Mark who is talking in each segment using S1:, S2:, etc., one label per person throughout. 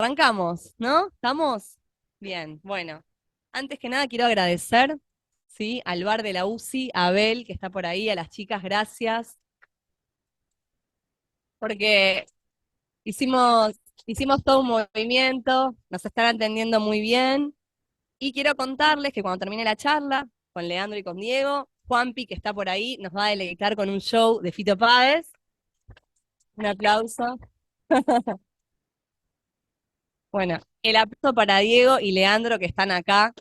S1: Arrancamos, ¿no? ¿Estamos? Bien, bueno. Antes que nada quiero agradecer, ¿sí? Al bar de la UCI, a Abel, que está por ahí, a las chicas, gracias, porque hicimos, hicimos todo un movimiento, nos están atendiendo muy bien, y quiero contarles que cuando termine la charla con Leandro y con Diego, Juanpi, que está por ahí, nos va a deleitar con un show de Fito Páez. Un aplauso. Bueno, el aplauso para Diego y Leandro, que están acá,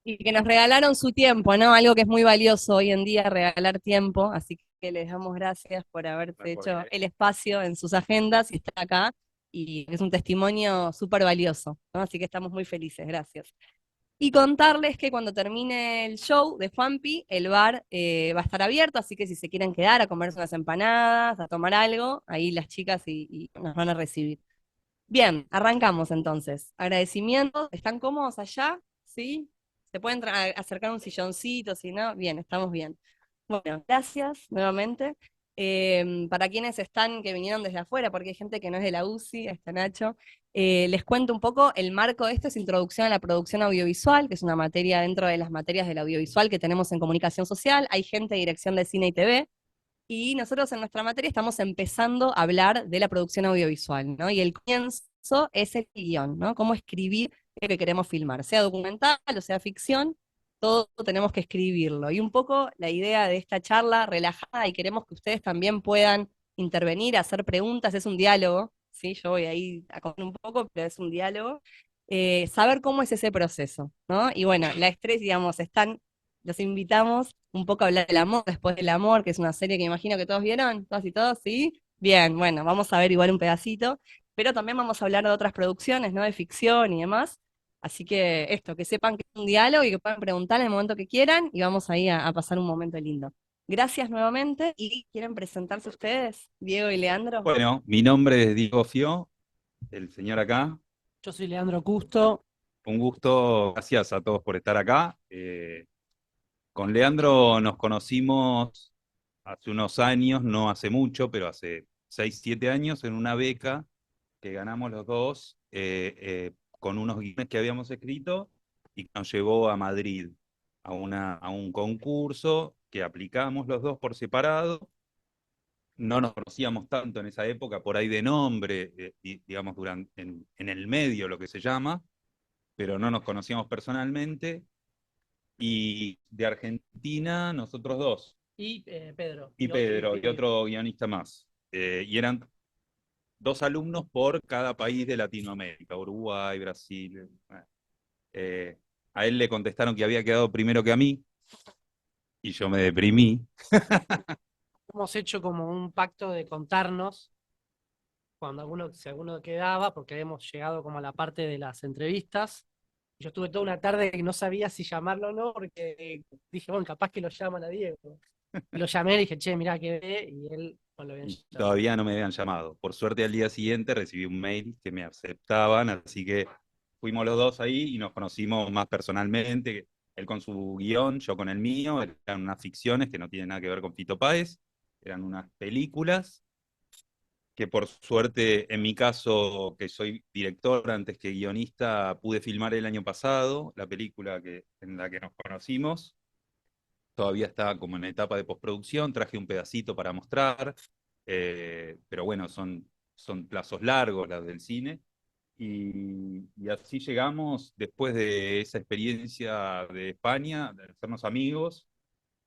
S1: y que nos regalaron su tiempo, ¿no? Algo que es muy valioso hoy en día, regalar tiempo, así que les damos gracias por haberse hecho el espacio en sus agendas y estar acá, y es un testimonio súper valioso, ¿no? Así que estamos muy felices, gracias. Y contarles que cuando termine el show de Juanpi, el bar va a estar abierto, así que si se quieren quedar a comerse unas empanadas, a tomar algo, ahí las chicas y nos van a recibir. Bien, arrancamos entonces. Agradecimientos, ¿están cómodos allá? ¿Sí? ¿Se pueden acercar un silloncito? Si no, bien, estamos bien. Bueno, gracias nuevamente. Para quienes están, que vinieron desde afuera, porque hay gente que no es de la UCI, está Nacho, les cuento un poco, el marco de esto es Introducción a la Producción Audiovisual, que es una materia dentro de las materias del audiovisual que tenemos en comunicación social. Hay gente de dirección de cine y TV, y nosotros en nuestra materia estamos empezando a hablar de la producción audiovisual, ¿no? Y el comienzo es el guión, ¿no? Cómo escribir lo que queremos filmar, sea documental o sea ficción, todo tenemos que escribirlo. Y un poco la idea de esta charla relajada, y queremos que ustedes también puedan intervenir, hacer preguntas, es un diálogo, ¿sí? Yo voy ahí a contar un poco, pero es un diálogo. Saber cómo es ese proceso, ¿no? Y bueno, la estrés, digamos, los invitamos un poco a hablar del amor, después del amor, que es una serie que imagino que todos vieron, todas y todos, ¿sí? Bien, bueno, vamos a ver igual un pedacito, pero también vamos a hablar de otras producciones, ¿no? De ficción y demás. Así que esto, que sepan que es un diálogo y que puedan preguntar en el momento que quieran, y vamos ahí a pasar un momento lindo. Gracias nuevamente, y ¿quieren presentarse ustedes, Diego y Leandro?
S2: Bueno, mi nombre es Diego Fio, el señor acá.
S3: Yo soy Leandro Custo.
S2: Un gusto, gracias a todos por estar acá. Con Leandro nos conocimos hace unos años, no hace mucho, pero hace 6, 7 años, en una beca que ganamos los dos con unos guiones que habíamos escrito y que nos llevó a Madrid a un concurso que aplicamos los dos por separado. No nos conocíamos tanto en esa época, por ahí de nombre, digamos, en el medio, lo que se llama, pero no nos conocíamos personalmente. Y de Argentina, nosotros dos,
S3: Y Pedro.
S2: y Pedro, y
S3: Y
S2: otro guionista más. Y eran dos alumnos por cada país de Latinoamérica, Uruguay, Brasil. Eh, a él le contestaron que había quedado primero que a mí, y yo me deprimí.
S3: hemos hecho como un pacto de contarnos cuando si alguno quedaba, porque hemos llegado como a la parte de las entrevistas. Yo estuve toda una tarde que no sabía si llamarlo o no, porque dije, bueno, capaz que lo llaman a Diego. Y lo llamé y dije, che, mirá, quedé, y él no lo habían
S2: Y
S3: llamado.
S2: todavía no me habían llamado. Por suerte al día siguiente recibí un mail que me aceptaban, así que fuimos los dos ahí y nos conocimos más personalmente. Él con su guión, yo con el mío. Eran unas ficciones que no tienen nada que ver con Fito Páez, eran unas películas que por suerte, en mi caso, que soy director antes que guionista, pude filmar el año pasado, la película en la que nos conocimos. Todavía está como en etapa de postproducción, traje un pedacito para mostrar, pero bueno, son plazos largos las del cine. Y así llegamos, después de esa experiencia de España, de hacernos amigos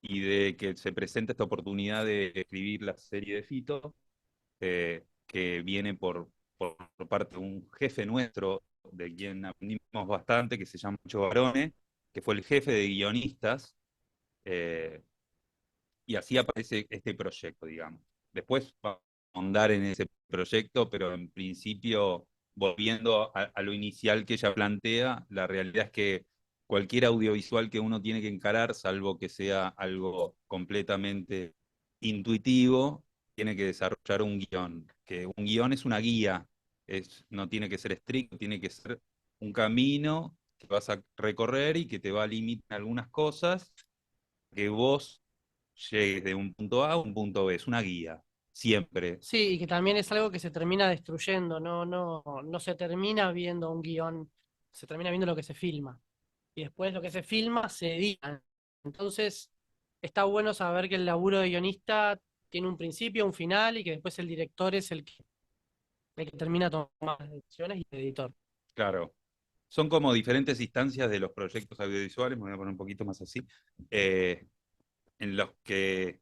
S2: y de que se presenta esta oportunidad de escribir la serie de Fito, que viene por parte de un jefe nuestro, de quien aprendimos bastante, que se llama Mucho Barone, que fue el jefe de guionistas. eh, y así aparece este proyecto, digamos. Después vamos a ahondar en ese proyecto, pero en principio, volviendo a lo inicial que ella plantea, la realidad es que cualquier audiovisual que uno tiene que encarar, salvo que sea algo completamente intuitivo, tiene que desarrollar un guión. Que un guión es una guía, no tiene que ser estricto, tiene que ser un camino que vas a recorrer y que te va a limitar algunas cosas que vos llegues de un punto A a un punto B, es una guía. siempre.
S3: Sí, y que también es algo que se termina destruyendo, no se termina viendo un guión, se termina viendo lo que se filma. Y después lo que se filma se edita. Entonces, está bueno saber que el laburo de guionista tiene un principio, un final, y que después el director es el que termina tomando las decisiones y el editor.
S2: Claro. Son como diferentes instancias de los proyectos audiovisuales, me voy a poner un poquito más así, eh, en los que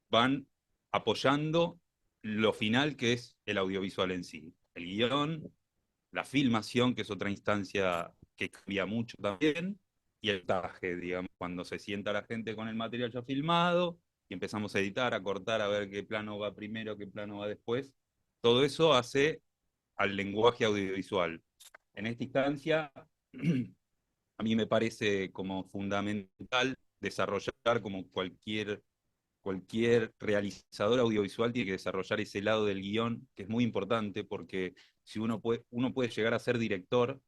S2: van apoyando lo final que es el audiovisual en sí. El guión, la filmación, que es otra instancia que cambia mucho también, y el montaje, digamos, cuando se sienta la gente con el material ya filmado y empezamos a editar, a cortar, a ver qué plano va primero, qué plano va después. Todo eso hace al lenguaje audiovisual. En esta instancia, a mí me parece como fundamental desarrollar como cualquier realizador audiovisual tiene que desarrollar ese lado del guión, que es muy importante porque si uno puede llegar a ser director,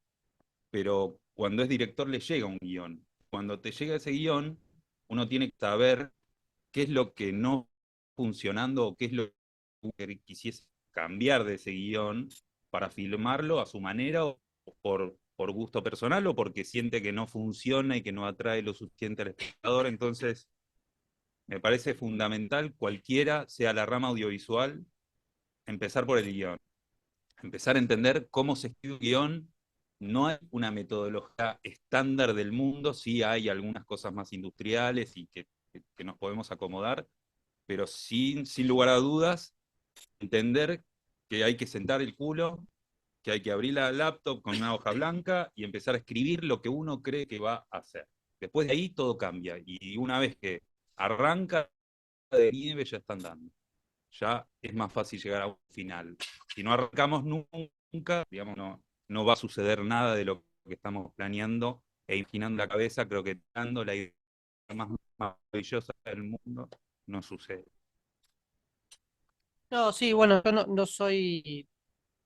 S2: pero cuando es director le llega un guión. Cuando te llega ese guión, uno tiene que saber qué es lo que no está funcionando o qué es lo que quisiese cambiar de ese guión para filmarlo a su manera o por gusto personal o porque siente que no funciona y que no atrae lo suficiente al espectador. Entonces, me parece fundamental, cualquiera sea la rama audiovisual, empezar por el guión. Empezar a entender cómo se escribe un guión. No hay una metodología estándar del mundo, sí hay algunas cosas más industriales y que nos podemos acomodar, pero sin lugar a dudas, entender que hay que sentar el culo, que hay que abrir la laptop con una hoja blanca y empezar a escribir lo que uno cree que va a hacer. Después de ahí todo cambia y una vez que arranca de nieve ya están dando. Ya es más fácil llegar a un final. Si no arrancamos nunca, digamos, no va a suceder nada de lo que estamos planeando e imaginando en la cabeza, creo que dando la idea más maravillosa del mundo, no sucede.
S3: No, sí, bueno, yo no soy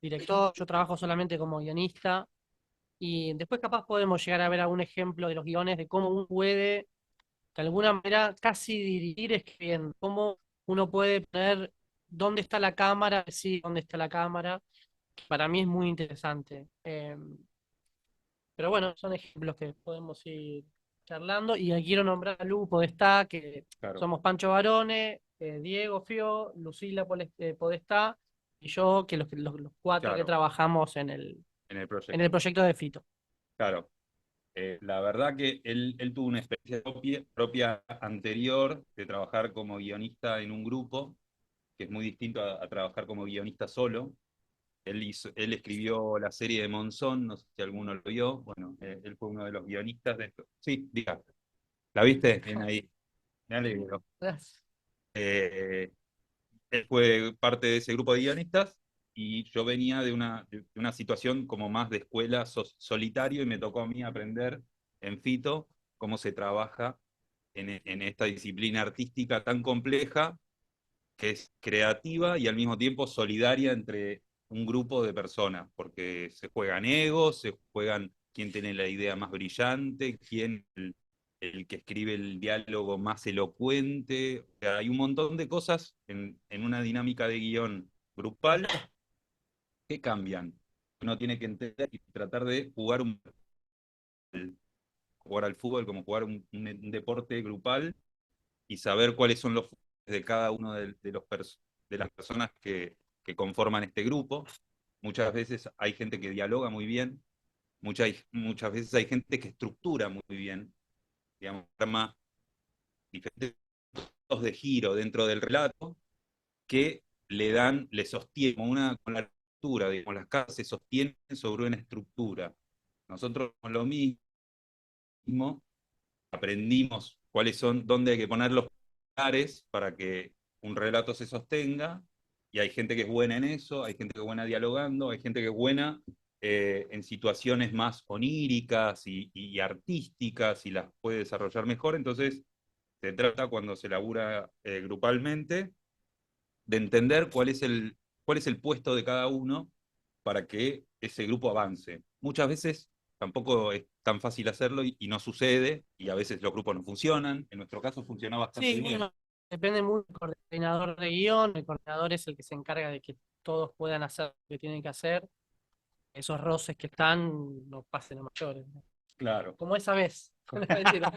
S3: director, yo trabajo solamente como guionista. Y después capaz podemos llegar a ver algún ejemplo de los guiones de cómo uno puede, de alguna manera, casi dirigir escribiendo, cómo uno puede poner dónde está la cámara, sí, dónde está la cámara. Para mí es muy interesante. Pero bueno, son ejemplos que podemos ir charlando. Y quiero nombrar a Lu Podestá, que
S2: Claro,
S3: somos Pancho Barone, Diego Fio, Lucila Podestá y yo, que los cuatro que
S2: claro,
S3: trabajamos
S2: en el
S3: en el
S2: proyecto.
S3: proyecto de Fito.
S2: Claro. La verdad que él tuvo una experiencia propia anterior de trabajar como guionista en un grupo, que es muy distinto a trabajar como guionista solo. Él escribió la serie de Monzón, no sé si alguno lo vio. Bueno, él fue uno de los guionistas de esto. Sí, diga. ¿La viste? Bien ahí. Me alegro. Eh, Él fue parte de ese grupo de guionistas y yo venía de una situación como más de escuela solitario y me tocó a mí aprender en Fito cómo se trabaja en esta disciplina artística tan compleja que es creativa y al mismo tiempo solidaria entre un grupo de personas, porque se juegan egos, se juegan quién tiene la idea más brillante, quién el que escribe el diálogo más elocuente. O sea, hay un montón de cosas en una dinámica de guión grupal que cambian. Uno tiene que entender y tratar de jugar al fútbol como jugar un deporte grupal y saber cuáles son los fuertes de cada uno de las personas que conforman este grupo. Muchas veces hay gente que dialoga muy bien, muchas veces hay gente que estructura muy bien, digamos, arma diferentes puntos de giro dentro del relato que le sostiene con la estructura, digamos, las casas se sostienen sobre una estructura. Nosotros con lo mismo aprendimos dónde hay que poner los pilares para que un relato se sostenga, y hay gente que es buena en eso, hay gente que es buena dialogando, hay gente que es buena en situaciones más oníricas y artísticas y las puede desarrollar mejor. Entonces, se trata cuando se labura grupalmente de entender cuál es el puesto de cada uno para que ese grupo avance. Muchas veces tampoco es tan fácil hacerlo y no sucede, y a veces los grupos no funcionan. En nuestro caso funcionó bastante
S3: Sí,
S2: bien.
S3: bueno, depende mucho del coordinador de guión. El coordinador es el que se encarga de que todos puedan hacer lo que tienen que hacer. Esos roces que están no pasen a mayores, ¿no?
S2: Claro.
S3: Como esa vez. Mentira.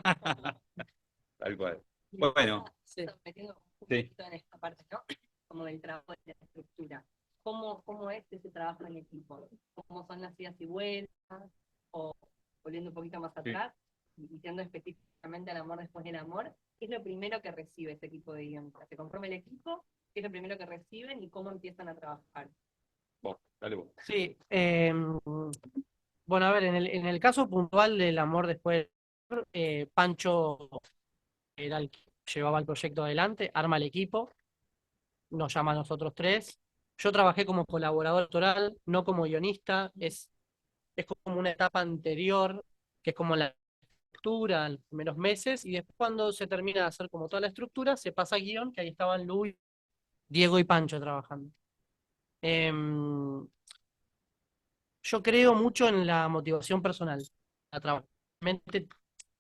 S2: Tal cual.
S1: Y
S2: Bueno,
S3: Sí.
S1: metiendo un
S2: sí.
S1: poquito en esta parte, ¿no? Como del trabajo de la estructura. ¿Cómo es ese trabajo en equipo? ¿Cómo son las idas y vueltas? O volviendo un poquito más atrás, y yendo específicamente al amor después del amor, ¿qué es lo primero que recibe ese equipo de guionistas? ¿Se conforma el equipo? ¿Qué es lo primero que reciben y cómo empiezan a trabajar?
S2: Vos, dale vos.
S3: Sí, bueno, a ver, en el caso puntual del amor después, Pancho era el que llevaba el proyecto adelante, arma el equipo, nos llama a nosotros tres. Yo trabajé como colaborador actoral, no como guionista, es como una etapa anterior, que es como la estructura en los primeros meses, y después cuando se termina de hacer como toda la estructura, se pasa a guión, que ahí estaban Lu, Diego y Pancho trabajando. Em, yo creo mucho en la motivación personal. A trabajar. Realmente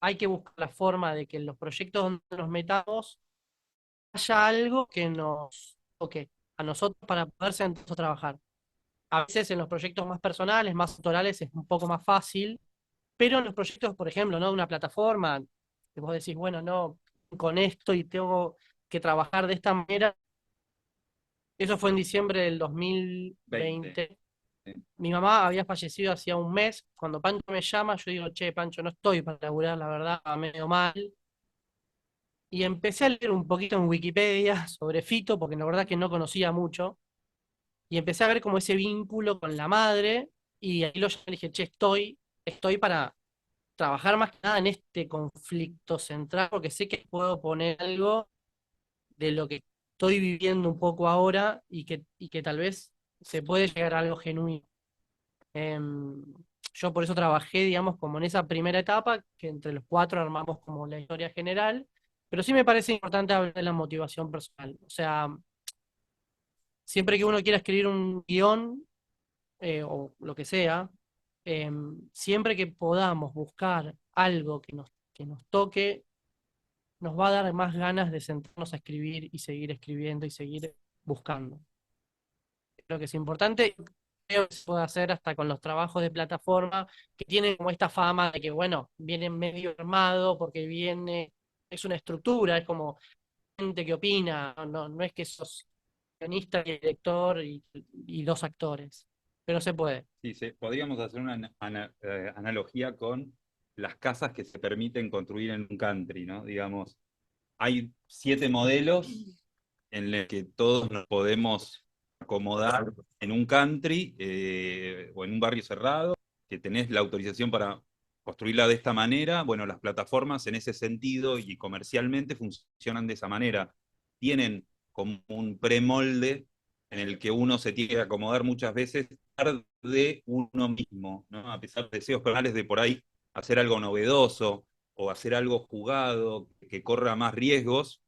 S3: hay que buscar la forma de que en los proyectos donde nos metamos haya algo que nos toque a nosotros para poder sentarnos a trabajar. A veces en los proyectos más personales, más autorales, es un poco más fácil, pero en los proyectos, por ejemplo, ¿no? De una plataforma, que vos decís, bueno, no, con esto y tengo que trabajar de esta manera. Eso fue en diciembre del
S2: 20.
S3: 2020. Mi mamá había fallecido hacía un mes. Cuando Pancho me llama, yo digo, che, Pancho, no estoy para laburar, la verdad, medio mal. Y empecé a leer un poquito en Wikipedia sobre Fito, porque la verdad que no conocía mucho. Y empecé a ver como ese vínculo con la madre. Y ahí lo llamé y dije, che, estoy para trabajar más que nada en este conflicto central, porque sé que puedo poner algo de lo que estoy viviendo un poco ahora y que tal vez se puede llegar a algo genuino. Em, yo por eso trabajé, digamos, como en esa primera etapa, que entre los cuatro armamos como la historia general, pero sí me parece importante hablar de la motivación personal. O sea, siempre que uno quiera escribir un guión o lo que sea, siempre que podamos buscar algo que nos toque, nos va a dar más ganas de sentarnos a escribir y seguir escribiendo y seguir buscando. Creo que es importante. Creo que se puede hacer hasta con los trabajos de plataforma que tienen como esta fama de que, bueno, vienen medio armado porque es una estructura, es como gente que opina, no es que sos guionista y director y dos actores, pero se puede.
S2: Sí, podríamos hacer una analogía con las casas que se permiten construir en un country, ¿no? Digamos, hay 7 modelos en los que todos nos podemos acomodar en un country o en un barrio cerrado, que tenés la autorización para construirla de esta manera. Bueno, las plataformas en ese sentido y comercialmente funcionan de esa manera. Tienen como un premolde en el que uno se tiene que acomodar muchas veces de uno mismo, ¿no? A pesar de deseos personales de por ahí hacer algo novedoso o hacer algo jugado, que corra más riesgos,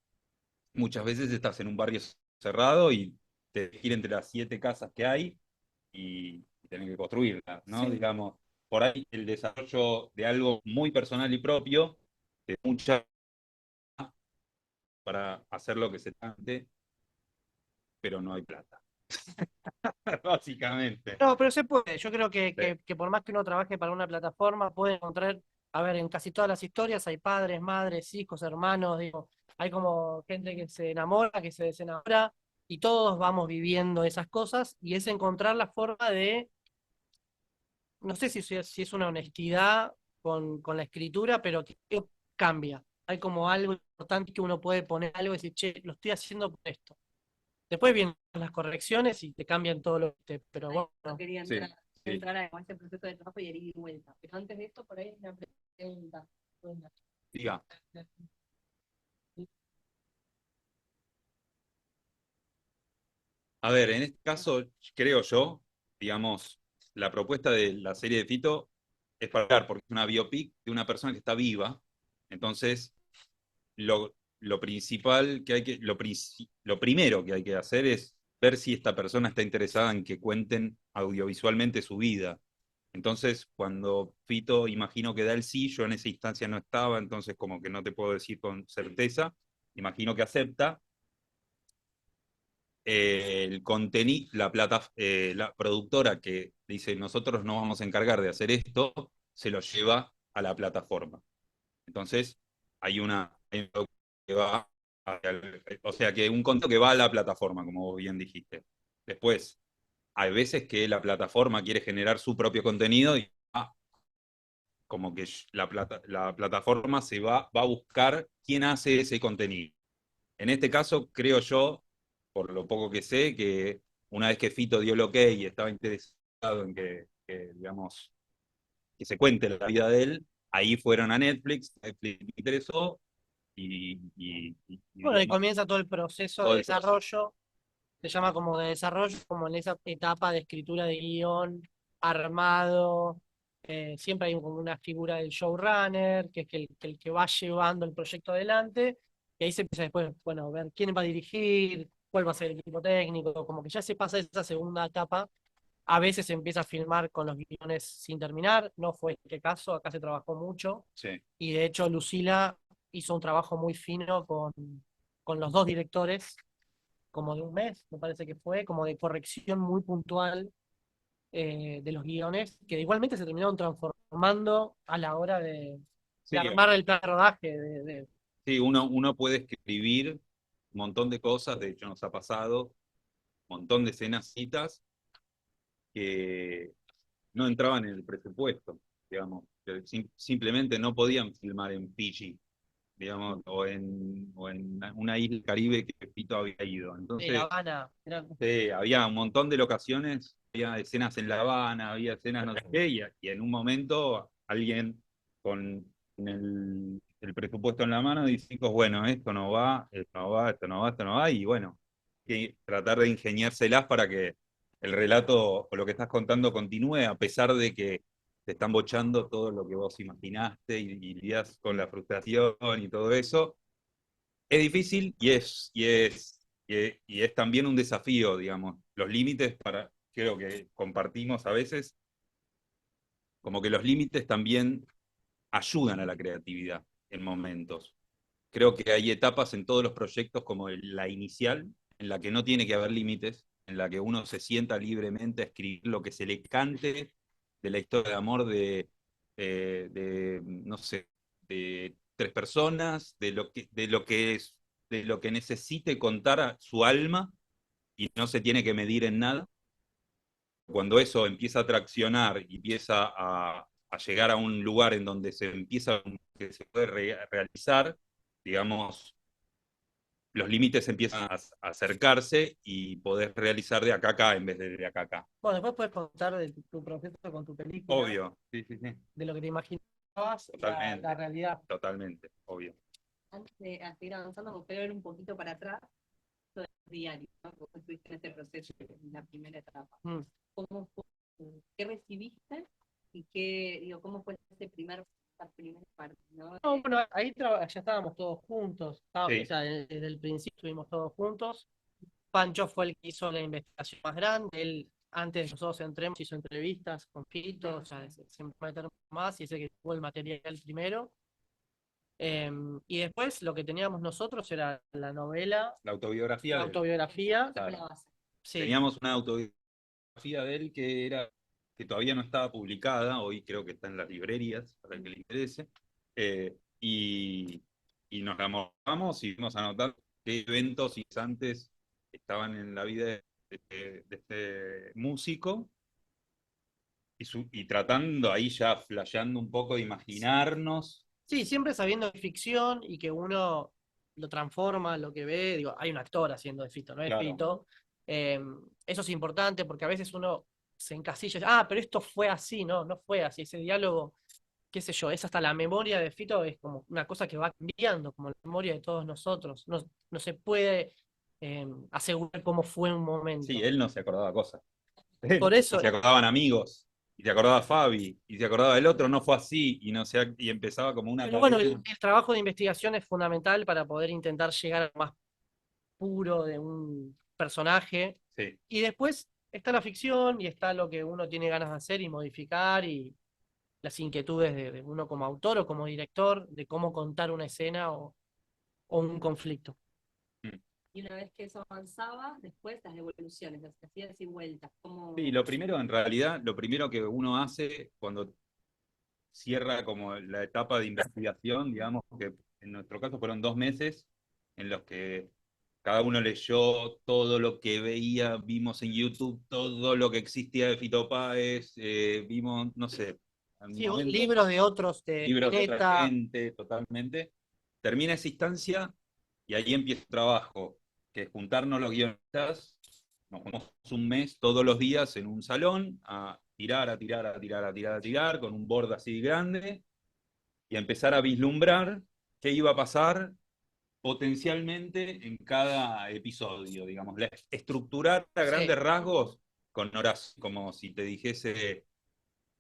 S2: muchas veces estás en un barrio cerrado y te elegir entre las 7 casas que hay y tenés que construirlas, ¿no?
S3: Sí.
S2: Digamos, por ahí el desarrollo de algo muy personal y propio, de mucha para hacer lo que se trate, pero no hay plata. Básicamente.
S3: No, pero se puede. Yo creo que,
S2: Sí.
S3: que, que por más que uno trabaje para una plataforma, puede encontrar, a ver, en casi todas las historias hay padres, madres, hijos, hermanos, digo, hay como gente que se enamora, que se desenamora, y todos vamos viviendo esas cosas, y es encontrar la forma de, no sé si es una honestidad con la escritura, pero que cambia. Hay como algo importante que uno puede poner algo y decir, che, lo estoy haciendo por esto. Después vienen las correcciones y te cambian todo pero
S1: No
S3: bueno.
S1: quería
S2: Sí, sí.
S1: entrar a este proceso de trabajo y ir y vuelta. Pero antes de esto, por ahí hay una pregunta. Bueno,
S2: Diga. A ver, en este caso, creo yo, digamos, la propuesta de la serie de Fito es para hablar, porque es una biopic de una persona que está viva. Entonces, lo principal que hay que, lo primero que hay que hacer es ver si esta persona está interesada en que cuenten audiovisualmente su vida. Entonces, cuando Fito imagino que da el sí, yo en esa instancia no estaba, entonces como que no te puedo decir con certeza, imagino que acepta. El contenido, la productora que dice, nosotros nos vamos a encargar de hacer esto, se lo lleva a la plataforma. Entonces, hay un producto que va o sea, que un contenido que va a la plataforma, como vos bien dijiste. Después, hay veces que la plataforma quiere generar su propio contenido y como que la plataforma va a buscar quién hace ese contenido. En este caso, creo yo, por lo poco que sé, que una vez que Fito dio el ok y estaba interesado en digamos, que se cuente la vida de él, ahí fueron a Netflix le interesó
S3: Bueno, y
S2: digamos,
S3: comienza todo el proceso
S2: todo
S3: de
S2: el proceso.
S3: desarrollo, se llama como de desarrollo, como en esa etapa de escritura de guión, armado, siempre hay como una figura del showrunner, que es el que va llevando el proyecto adelante, y ahí se empieza después, bueno, ver quién va a dirigir, cuál va a ser el equipo técnico, como que ya se pasa esa segunda etapa. A veces se empieza a filmar con los guiones sin terminar, no fue este caso, acá se trabajó mucho,
S2: Sí.
S3: y de hecho Lucila hizo un trabajo muy fino con los dos directores, como de un mes, me parece que fue, como de corrección muy puntual de los guiones, que igualmente se terminaron transformando a la hora de
S2: Sí,
S3: armar el plan de rodaje.
S2: sí, uno puede escribir un montón de cosas, de hecho nos ha pasado, un montón de escenas, citas, que no entraban en el presupuesto, digamos, que simplemente no podían filmar en Fiji, digamos, o en una isla Caribe que Pito había ido.
S3: De La
S2: Entonces,
S3: Habana.
S2: había un montón de locaciones, había escenas en La Habana, había escenas no sé qué, y en un momento alguien con el presupuesto en la mano dice, bueno, esto no va, esto no va, esto no va, esto no va, y bueno, que tratar de ingeniárselas para que el relato o lo que estás contando continúe, a pesar de que te están bochando todo lo que vos imaginaste y lidias con la frustración y todo eso. Es difícil y es también un desafío, digamos. Los límites creo que compartimos a veces, como que los límites también ayudan a la creatividad en momentos. Creo que hay etapas en todos los proyectos como la inicial, en la que no tiene que haber límites, en la que uno se sienta libremente a escribir lo que se le cante de la historia de amor no sé, de tres personas, de lo que necesite contar a su alma y no se tiene que medir en nada. Cuando eso empieza a traccionar y empieza a llegar a un lugar en donde que se puede realizar, digamos, los límites empiezan a acercarse y poder realizar de acá a acá en vez de acá a acá.
S3: Bueno, después puedes contar de tu proceso con tu película,
S2: Obvio, sí, sí, sí.
S3: de lo que te imaginabas,
S2: Totalmente,
S3: la realidad.
S2: totalmente, obvio.
S1: Antes de seguir avanzando, me gustaría ver un poquito para atrás del diario, ¿no? Vos estuviste en este proceso en la primera etapa. ¿Cómo fue, qué recibiste y cómo fue esa primera parte, ¿no?
S3: No, bueno, ahí ya estábamos todos juntos,
S2: Sí.
S3: o sea, desde el principio estuvimos todos juntos. Pancho fue el que hizo la investigación más grande, él antes de que nosotros entremos hizo entrevistas con Fito, o sea, se meter más y ese que tuvo el material primero. Y después lo que teníamos nosotros era la novela,
S2: La autobiografía
S3: la
S2: de él.
S3: autobiografía.
S2: Claro.
S3: Sí.
S2: Teníamos una autobiografía de él que todavía no estaba publicada, hoy creo que está en las librerías, para el que le interese, y, y nos la mojamos y fuimos a anotar qué eventos antes estaban en la vida de este músico, y tratando ahí ya flasheando un poco de imaginarnos.
S3: Sí, siempre sabiendo que es ficción y que uno lo transforma, lo que ve, digo, hay un actor haciendo de Fito, no es
S2: Claro.
S3: Fito. Eso es importante porque a veces uno se encasilla, pero esto fue así, no fue así, ese diálogo, qué sé yo, es hasta la memoria de Fito, es como una cosa que va cambiando, como la memoria de todos nosotros, no se puede asegurar cómo fue un momento.
S2: Sí, él no se acordaba cosas.
S3: Por eso,
S2: Y se acordaban amigos, y se acordaba Fabi, y se acordaba del otro, no fue así, y empezaba como una
S3: pero bueno,
S2: cadena.
S3: el trabajo de investigación es fundamental para poder intentar llegar a lo más puro de un personaje.
S2: Sí.
S3: Y después está la ficción y está lo que uno tiene ganas de hacer y modificar y las inquietudes de uno como autor o como director, de cómo contar una escena o un conflicto.
S1: Y una vez que eso avanzaba, después las devoluciones, las hacías y vueltas. Como...
S2: Sí, lo primero, en realidad, lo primero que uno hace cuando cierra como la etapa de investigación, digamos que en nuestro caso fueron 2 meses en los que cada uno leyó todo lo que veía, vimos en YouTube todo lo que existía de Fito Páez, vimos, no sé, en un
S3: Sí,
S2: momento,
S3: libros de otros, de
S2: libros de otra
S3: Spinetta.
S2: gente, totalmente. Termina esa instancia y ahí empieza el trabajo, que es juntarnos los guionistas, nos juntamos un mes todos los días en un salón a tirar, a tirar, a tirar, a tirar, a tirar, con un board así grande, y a empezar a vislumbrar qué iba a pasar potencialmente en cada episodio, digamos, estructurar a grandes
S3: Sí,
S2: rasgos con horas, como si te dijese,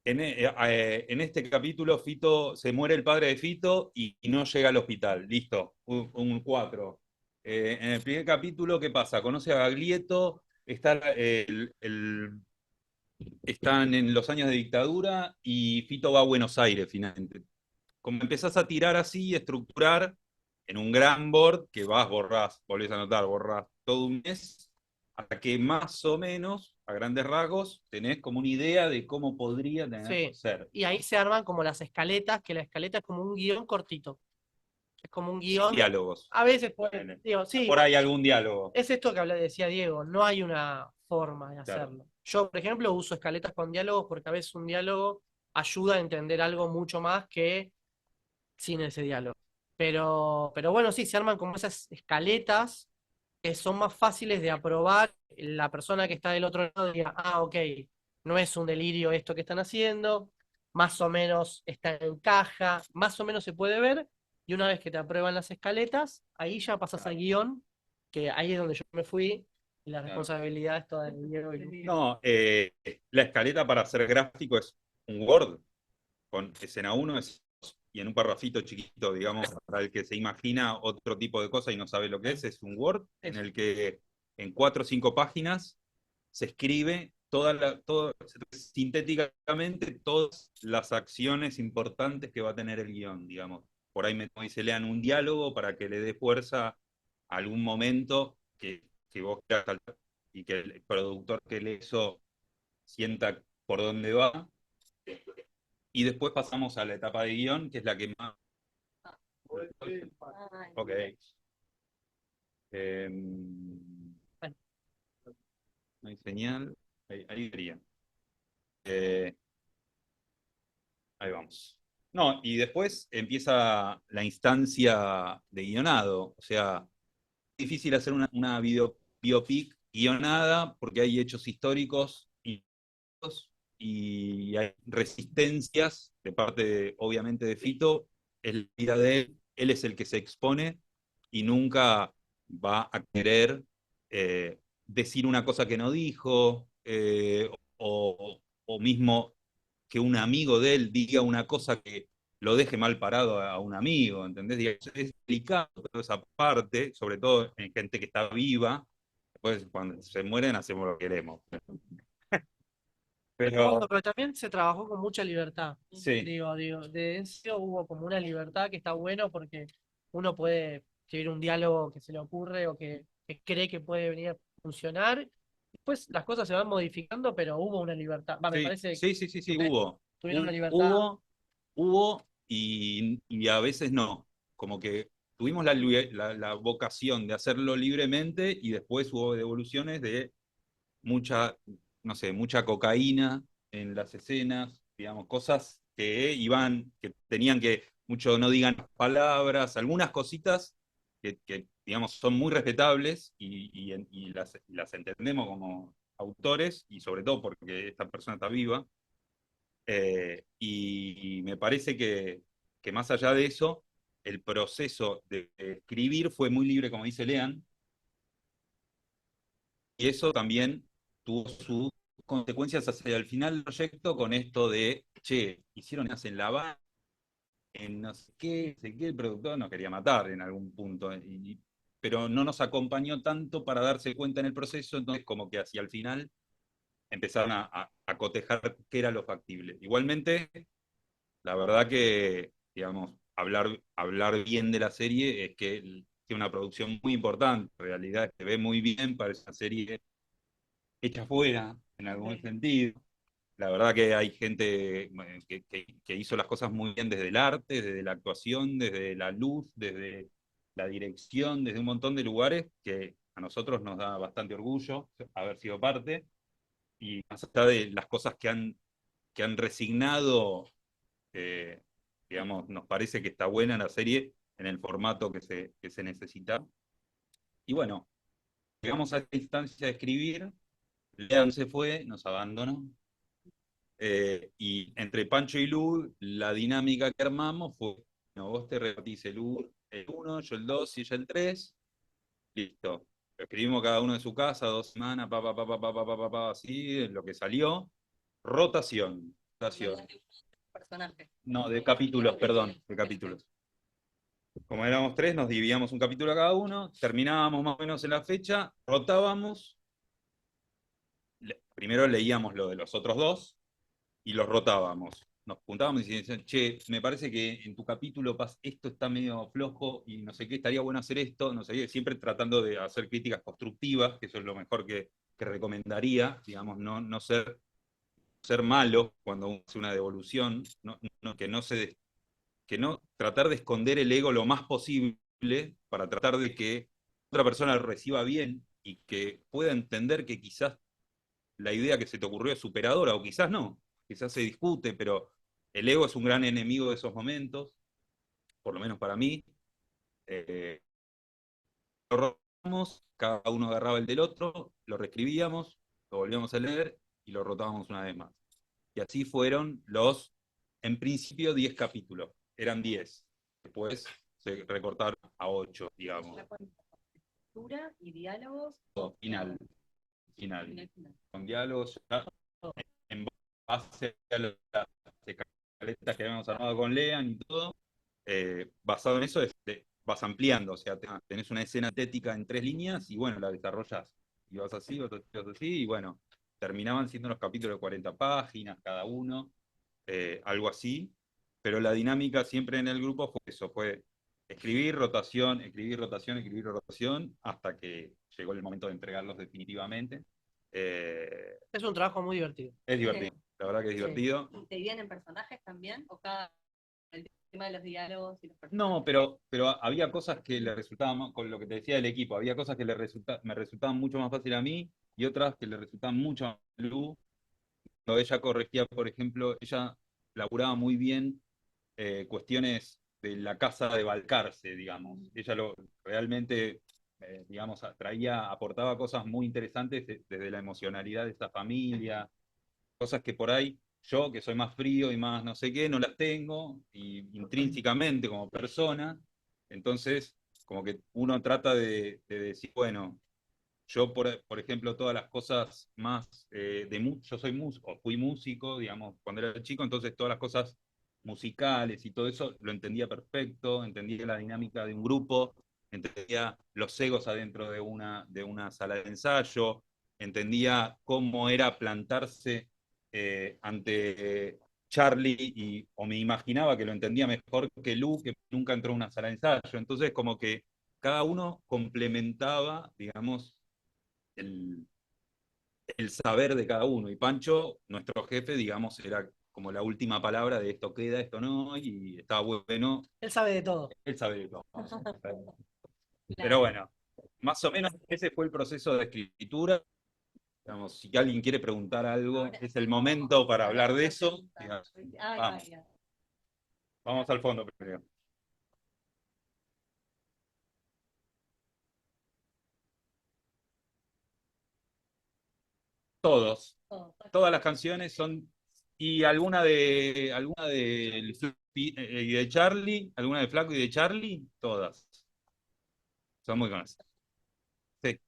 S2: en este capítulo Fito, se muere el padre de Fito y no llega al hospital, listo, un 4. En el primer capítulo, ¿qué pasa? Conoce a Gaglieto, están en los años de dictadura y Fito va a Buenos Aires finalmente. Como empezás a tirar así, estructurar en un gran board que vas, borrás, volvés a anotar, borrás todo un mes, hasta que más o menos, a grandes rasgos, tenés como una idea de cómo podría tener que
S3: sí.
S2: ser.
S3: Y ahí se arman como las escaletas, que la escaleta es como un guión cortito. Es como un guión.
S2: Diálogos.
S3: A veces puede, digo, sí,
S2: Por ahí algún diálogo.
S3: es esto que decía Diego, no hay una forma de
S2: Claro.
S3: hacerlo. Yo, por ejemplo, uso escaletas con diálogos porque a veces un diálogo ayuda a entender algo mucho más que sin ese diálogo. Pero bueno, sí, se arman como esas escaletas que son más fáciles de aprobar. La persona que está del otro lado diga, ah, ok, no es un delirio esto que están haciendo, más o menos está en caja, más o menos se puede ver, y una vez que te aprueban las escaletas, ahí ya pasas al guión, que ahí es donde yo me fui, y la
S2: Claro.
S3: responsabilidad es toda de Diego y Luis.
S2: No, la escaleta para hacer gráfico es un Word, con escena 1 y en un parrafito chiquito, digamos, para el que se imagina otro tipo de cosa y no sabe lo que es un Word en el que en 4 o 5 páginas se escribe sintéticamente todas las acciones importantes que va a tener el guión, digamos. Por ahí se lean un diálogo para que le dé fuerza a algún momento que vos quieras saltar y que el productor que lee eso sienta por dónde va. Y después pasamos a la etapa de guión, que es la que más... Ok. No hay señal. Ahí vería. Eh, ahí vamos. No, y después empieza la instancia de guionado. O sea, es difícil hacer una biopic guionada porque hay hechos históricos y hay resistencias de parte, obviamente, de Fito. Es la vida de él es el que se expone y nunca va a querer decir una cosa que no dijo, o mismo que un amigo de él diga una cosa que lo deje mal parado a un amigo, ¿entendés? Es delicado toda esa parte, sobre todo en gente que está viva. Después, cuando se mueren, hacemos lo que queremos. Pero
S3: Pero también se trabajó con mucha libertad.
S2: sí,
S3: Digo, de eso hubo como una libertad que está bueno porque uno puede escribir un diálogo que se le ocurre o que cree que puede venir a funcionar. Después las cosas se van modificando, pero hubo una libertad. Va, me
S2: sí,
S3: parece
S2: sí, sí, sí, sí,
S3: que
S2: hubo.
S3: tuvieron una libertad.
S2: Hubo y a veces no. Como que tuvimos la vocación de hacerlo libremente y después hubo devoluciones de mucha, no sé, mucha cocaína en las escenas, digamos, cosas que tenían que, mucho no digan palabras, algunas cositas digamos, son muy respetables y las entendemos como autores y sobre todo porque esta persona está viva. Y me parece que más allá de eso, el proceso de escribir fue muy libre, como dice Lean, y eso también tuvo sus consecuencias hacia el final del proyecto con esto de, che, hicieron en la banda, en no sé qué, el productor nos quería matar en algún punto, pero no nos acompañó tanto para darse cuenta en el proceso, entonces como que hacia el final empezaron a cotejar qué era lo factible. Igualmente, la verdad que, digamos, hablar bien de la serie es que tiene una producción muy importante, en realidad se ve muy bien, parece una serie hecha afuera, en algún sentido. La verdad que hay gente que hizo las cosas muy bien desde el arte, desde la actuación, desde la luz, desde la dirección, desde un montón de lugares que a nosotros nos da bastante orgullo haber sido parte. Y más allá de las cosas que han resignado, eh, digamos, nos parece que está buena la serie en el formato que se necesita. Y bueno, llegamos a esta instancia de escribir, Lean se fue, nos abandonó, y entre Pancho y Lu, la dinámica que armamos fue, no, vos te repartís el 1, yo el 2 y ella el 3, listo. Lo escribimos cada uno en su casa, 2 semanas, así, es lo que salió. Rotación, rotación.
S1: Personaje.
S2: No, de capítulos, perdón, de capítulos. Como éramos 3, nos dividíamos un capítulo a cada uno, terminábamos más o menos en la fecha, rotábamos, primero leíamos lo de los otros 2, y los rotábamos. Nos juntábamos y decían, che, me parece que en tu capítulo esto está medio flojo y no sé qué, estaría bueno hacer esto, no sé qué, siempre tratando de hacer críticas constructivas, que eso es lo mejor que recomendaría, digamos, no ser malo cuando uno hace una devolución, que no tratar de esconder el ego lo más posible para tratar de que otra persona lo reciba bien y que pueda entender que quizás la idea que se te ocurrió es superadora, o quizás no, quizás se discute, pero el ego es un gran enemigo de esos momentos, por lo menos para mí. Eh, lo rotábamos, cada uno agarraba el del otro, lo reescribíamos, lo volvíamos a leer y lo rotábamos una vez más. Y así fueron en principio, 10 capítulos, eran 10. Después se recortaron a 8, digamos.
S1: Estructura y diálogos.
S2: Final, final. Con diálogos ya en base a las escaletas que habíamos armado con Lean y todo, basado en eso vas ampliando, o sea, tenés una escena estética en 3 líneas y bueno, la desarrollas y vas así, vas así, y bueno, terminaban siendo unos capítulos de 40 páginas cada uno, algo así, pero la dinámica siempre en el grupo fue eso, fue escribir, rotación, escribir, rotación, escribir, rotación, hasta que llegó el momento de entregarlos definitivamente.
S3: Es un trabajo muy divertido.
S2: Es divertido, la verdad que es divertido.
S1: ¿Y te vienen personajes también? ¿O cada el tema de los diálogos y los personajes?
S2: No, pero había cosas que le resultaban, con lo que te decía del equipo, había cosas que me resultaban mucho más fácil a mí y otras que le resultaban mucho más a Lu. Cuando ella corregía, por ejemplo, ella laburaba muy bien cuestiones de la casa de Balcarce, digamos. Ella realmente, digamos, aportaba cosas muy interesantes desde la emocionalidad de esta familia, cosas que por ahí yo, que soy más frío y más no sé qué, no las tengo, y intrínsecamente como persona, entonces como que uno trata de decir, bueno, yo por ejemplo todas las cosas más, yo soy músico, o fui músico, digamos, cuando era chico, entonces todas las cosas musicales y todo eso lo entendía perfecto, entendía la dinámica de un grupo, entendía los egos adentro de una sala de ensayo, entendía cómo era plantarse ante Charlie, o me imaginaba que lo entendía mejor que Lu, que nunca entró a una sala de ensayo. Entonces, como que cada uno complementaba, digamos, el, el saber de cada uno. Y Pancho, nuestro jefe, digamos, era como la última palabra de esto queda, esto no, y estaba bueno.
S3: Él sabe de todo.
S2: Él sabe de todo. Pero bueno, más o menos ese fue el proceso de escritura. Digamos, si alguien quiere preguntar algo, es el momento para hablar de eso. Digamos, vamos. Vamos al fondo primero. Todos. Todas las canciones son. Y alguna y de Charlie, alguna de Flaco y de Charlie, todas. Son muy conocidas. Sí.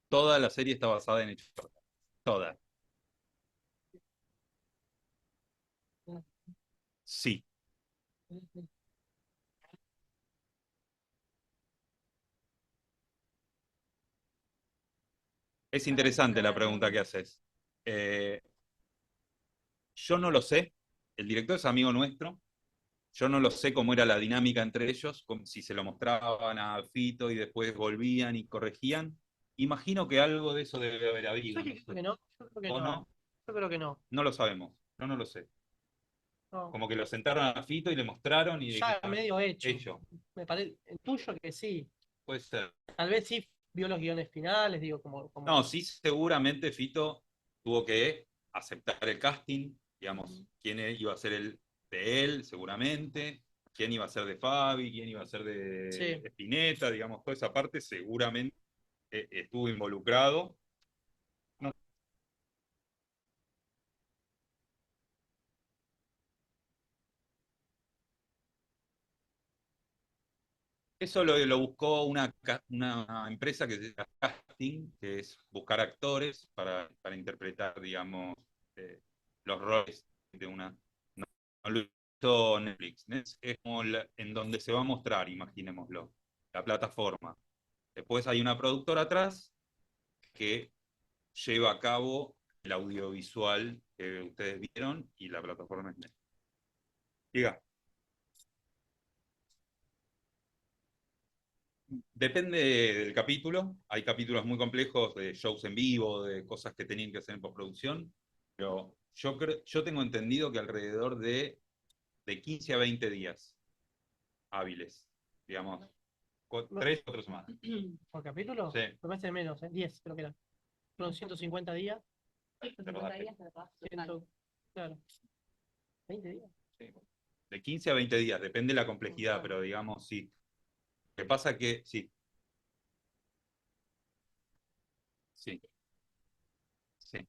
S2: Toda la serie está basada en hechos reales. Toda. Sí. Es interesante la pregunta que haces. Eh, yo no lo sé. El director es amigo nuestro. Yo no lo sé cómo era la dinámica entre ellos, si se lo mostraban a Fito y después volvían y corregían. Imagino que algo de eso debe haber habido.
S3: Yo creo que no, yo creo que
S2: ¿O
S3: no.
S2: no?
S3: Yo creo que no.
S2: No lo sabemos, yo no lo sé.
S3: No.
S2: Como que lo sentaron a Fito y le mostraron y
S3: Ya
S2: dijeron,
S3: medio hecho.
S2: hecho.
S3: Me parece, el tuyo que sí.
S2: Puede ser.
S3: Tal vez sí vio los guiones finales, digo,
S2: No, sí, seguramente Fito tuvo que aceptar el casting, digamos, quién iba a ser el de él, seguramente, quién iba a ser de Fabi, quién iba a ser de
S3: Sí.
S2: Spinetta, digamos, toda esa parte seguramente estuvo involucrado. No, eso lo buscó una empresa que se llama Casting, que es buscar actores para interpretar, digamos, eh, los roles de una. No lo hizo Netflix. Netflix es como en donde se va a mostrar, imaginémoslo, la plataforma. Después hay una productora atrás que lleva a cabo el audiovisual que ustedes vieron y la plataforma es Netflix. Diga. Depende del capítulo. Hay capítulos muy complejos de shows en vivo, de cosas que tenían que hacer en postproducción, pero yo tengo entendido que alrededor de 15 a 20 días hábiles, digamos, 3 o 4 semanas.
S3: ¿Por capítulo?
S2: Sí.
S3: Me parece menos, 10 creo que era. Fueron 150 días.
S1: 150 días, ¿verdad?
S3: Claro. 20 días.
S2: Sí. De 15 a 20 días, depende de la complejidad, pero digamos, sí. Lo que pasa que, sí, sí, sí.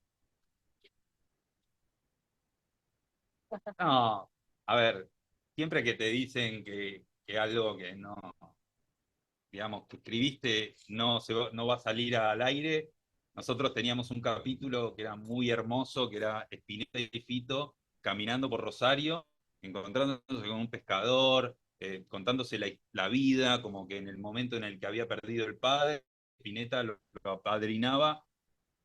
S2: No, a ver, siempre que te dicen que algo que no, digamos, que escribiste no va a salir al aire, nosotros teníamos un capítulo que era muy hermoso, que era Spinetta y Fito caminando por Rosario, encontrándose con un pescador, contándose la vida, como que en el momento en el que había perdido el padre, Spinetta lo apadrinaba,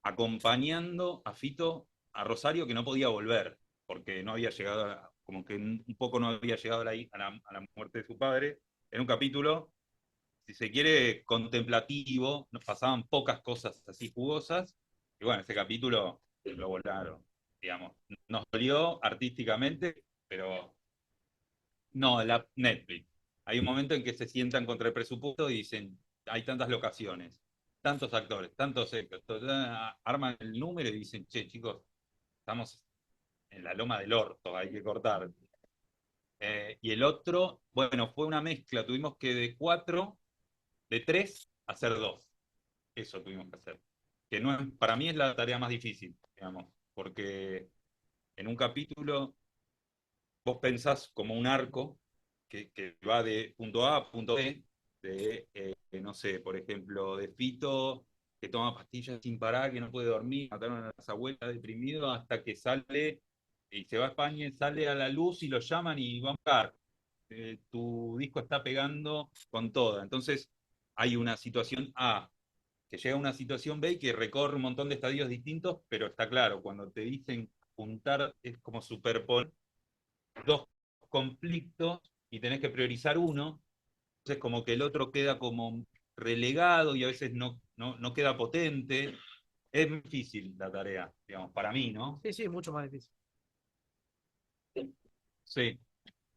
S2: acompañando a Fito a Rosario, que no podía volver, porque no había llegado, como que un poco no había llegado a la muerte de su padre. En un capítulo, si se quiere, contemplativo, nos pasaban pocas cosas así jugosas, y bueno, ese capítulo lo volaron, digamos. Nos dolió artísticamente, pero no, Netflix. Hay un momento en que se sientan contra el presupuesto y dicen, hay tantas locaciones, tantos actores, tantos secos, arman el número y dicen, che, chicos, estamos en la loma del orto, hay que cortar. Y el otro, bueno, fue una mezcla, tuvimos que de tres, hacer dos. Eso tuvimos que hacer. Que no es, para mí es la tarea más difícil, digamos, porque en un capítulo vos pensás como un arco que va de punto A a punto B, no sé, por ejemplo, de Fito, que toma pastillas sin parar, que no puede dormir, mataron a las abuelas deprimido, hasta que sale y se va a España y sale a la luz y lo llaman y van a buscar. Tu disco está pegando con toda. Entonces, hay una situación A, que llega a una situación B y que recorre un montón de estadios distintos, pero está claro, cuando te dicen juntar es como superponer dos conflictos y tenés que priorizar uno, entonces como que el otro queda como relegado y a veces no queda potente. Es difícil la tarea, digamos, para mí, ¿no?
S3: Sí, sí, mucho más difícil.
S2: Sí.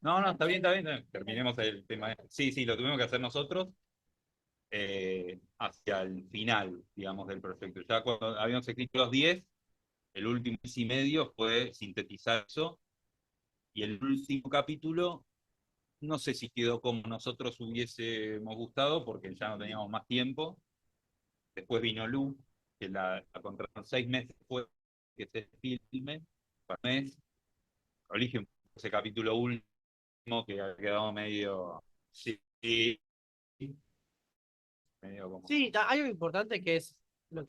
S2: No, no, está bien, está bien. Terminemos el tema. Sí, sí, lo tuvimos que hacer nosotros hacia el final, digamos, del proyecto. Ya cuando habíamos escrito los 10, el último mes y medio fue sintetizar eso, y el último capítulo no sé si quedó como nosotros hubiésemos gustado, porque ya no teníamos más tiempo. Después vino Lu, que la contrataron 6 meses después que se filme, por mes. Elige ese capítulo último que ha quedado medio. Sí, medio como.
S3: Sí, hay algo importante que es,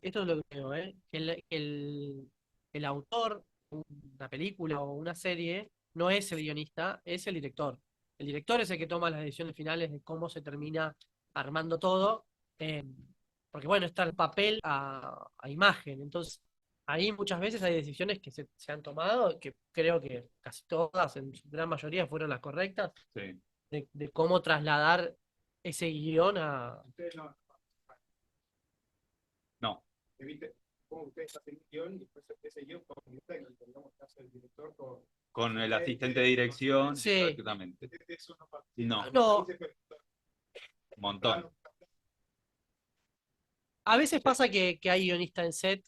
S3: esto es lo que creo, que el autor de una película o una serie no es el guionista, es el director. El director es el que toma las decisiones finales de cómo se termina armando todo, eh, porque bueno, está el papel a imagen. Entonces, ahí muchas veces hay decisiones que se han tomado, que creo que casi todas, en su gran mayoría, fueron las correctas,
S2: Sí.
S3: de cómo trasladar ese guión a...
S4: Ustedes no,
S2: No,
S4: ¿viste? Como ustedes hacen un guión y después ese guión con un técnico, digamos, que hace el director
S2: con el asistente de dirección,
S3: Sí.
S2: exactamente.
S4: de eso no pasa.
S2: No,
S3: No,
S2: un montón.
S3: a veces pasa que hay guionista en set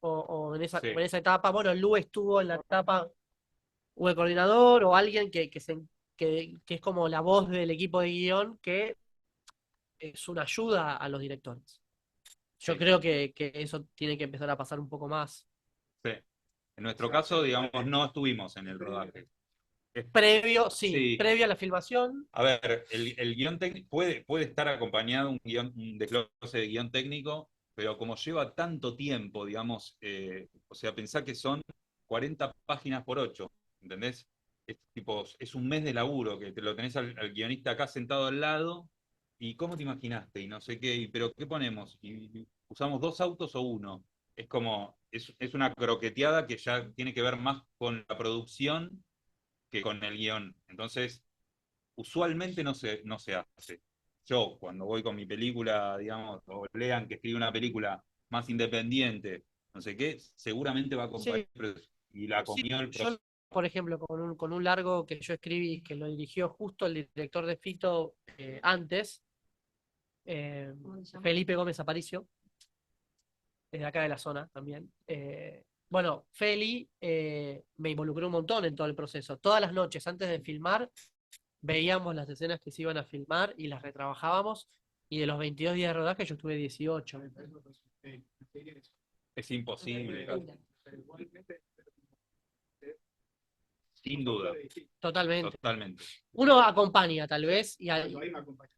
S3: o
S2: Sí.
S3: en esa etapa. Bueno, Lu estuvo en la etapa o el coordinador o alguien que es como la voz del equipo de guión que es una ayuda a los directores. Yo
S2: Sí.
S3: creo que eso tiene que empezar a pasar un poco más.
S2: Sí. En nuestro caso, digamos, no estuvimos en el rodaje.
S3: Previo, sí,
S2: Sí.
S3: previo a la filmación.
S2: A ver, el guión técnico puede estar acompañado un desglose de guión técnico, pero como lleva tanto tiempo, digamos, o sea, pensá que son 40 páginas por 8, ¿entendés? Es un mes de laburo, que te lo tenés al guionista acá sentado al lado, y ¿cómo te imaginaste? Y no sé qué, pero ¿qué ponemos? ¿Y usamos 2 autos o uno? Es como, es una croqueteada que ya tiene que ver más con la producción que con el guión. Entonces, usualmente no se hace. Yo, cuando voy con mi película, digamos, o lean que escribe una película más independiente, no sé qué, seguramente va a acompañar
S3: Sí,
S2: y la
S3: sí,
S2: comió el
S3: yo,
S2: proceso.
S3: por ejemplo, con un largo que yo escribí, que lo dirigió justo el director de Fito antes, Felipe Gómez Aparicio, desde acá de la zona también. Bueno, Feli me involucró un montón en todo el proceso. Todas las noches antes de filmar, veíamos las escenas que se iban a filmar y las retrabajábamos. Y de los 22 días de rodaje, yo estuve 18.
S2: Es imposible, sin duda,
S3: Totalmente.
S2: totalmente.
S3: Uno acompaña, tal vez, y
S4: Ahí me acompaña.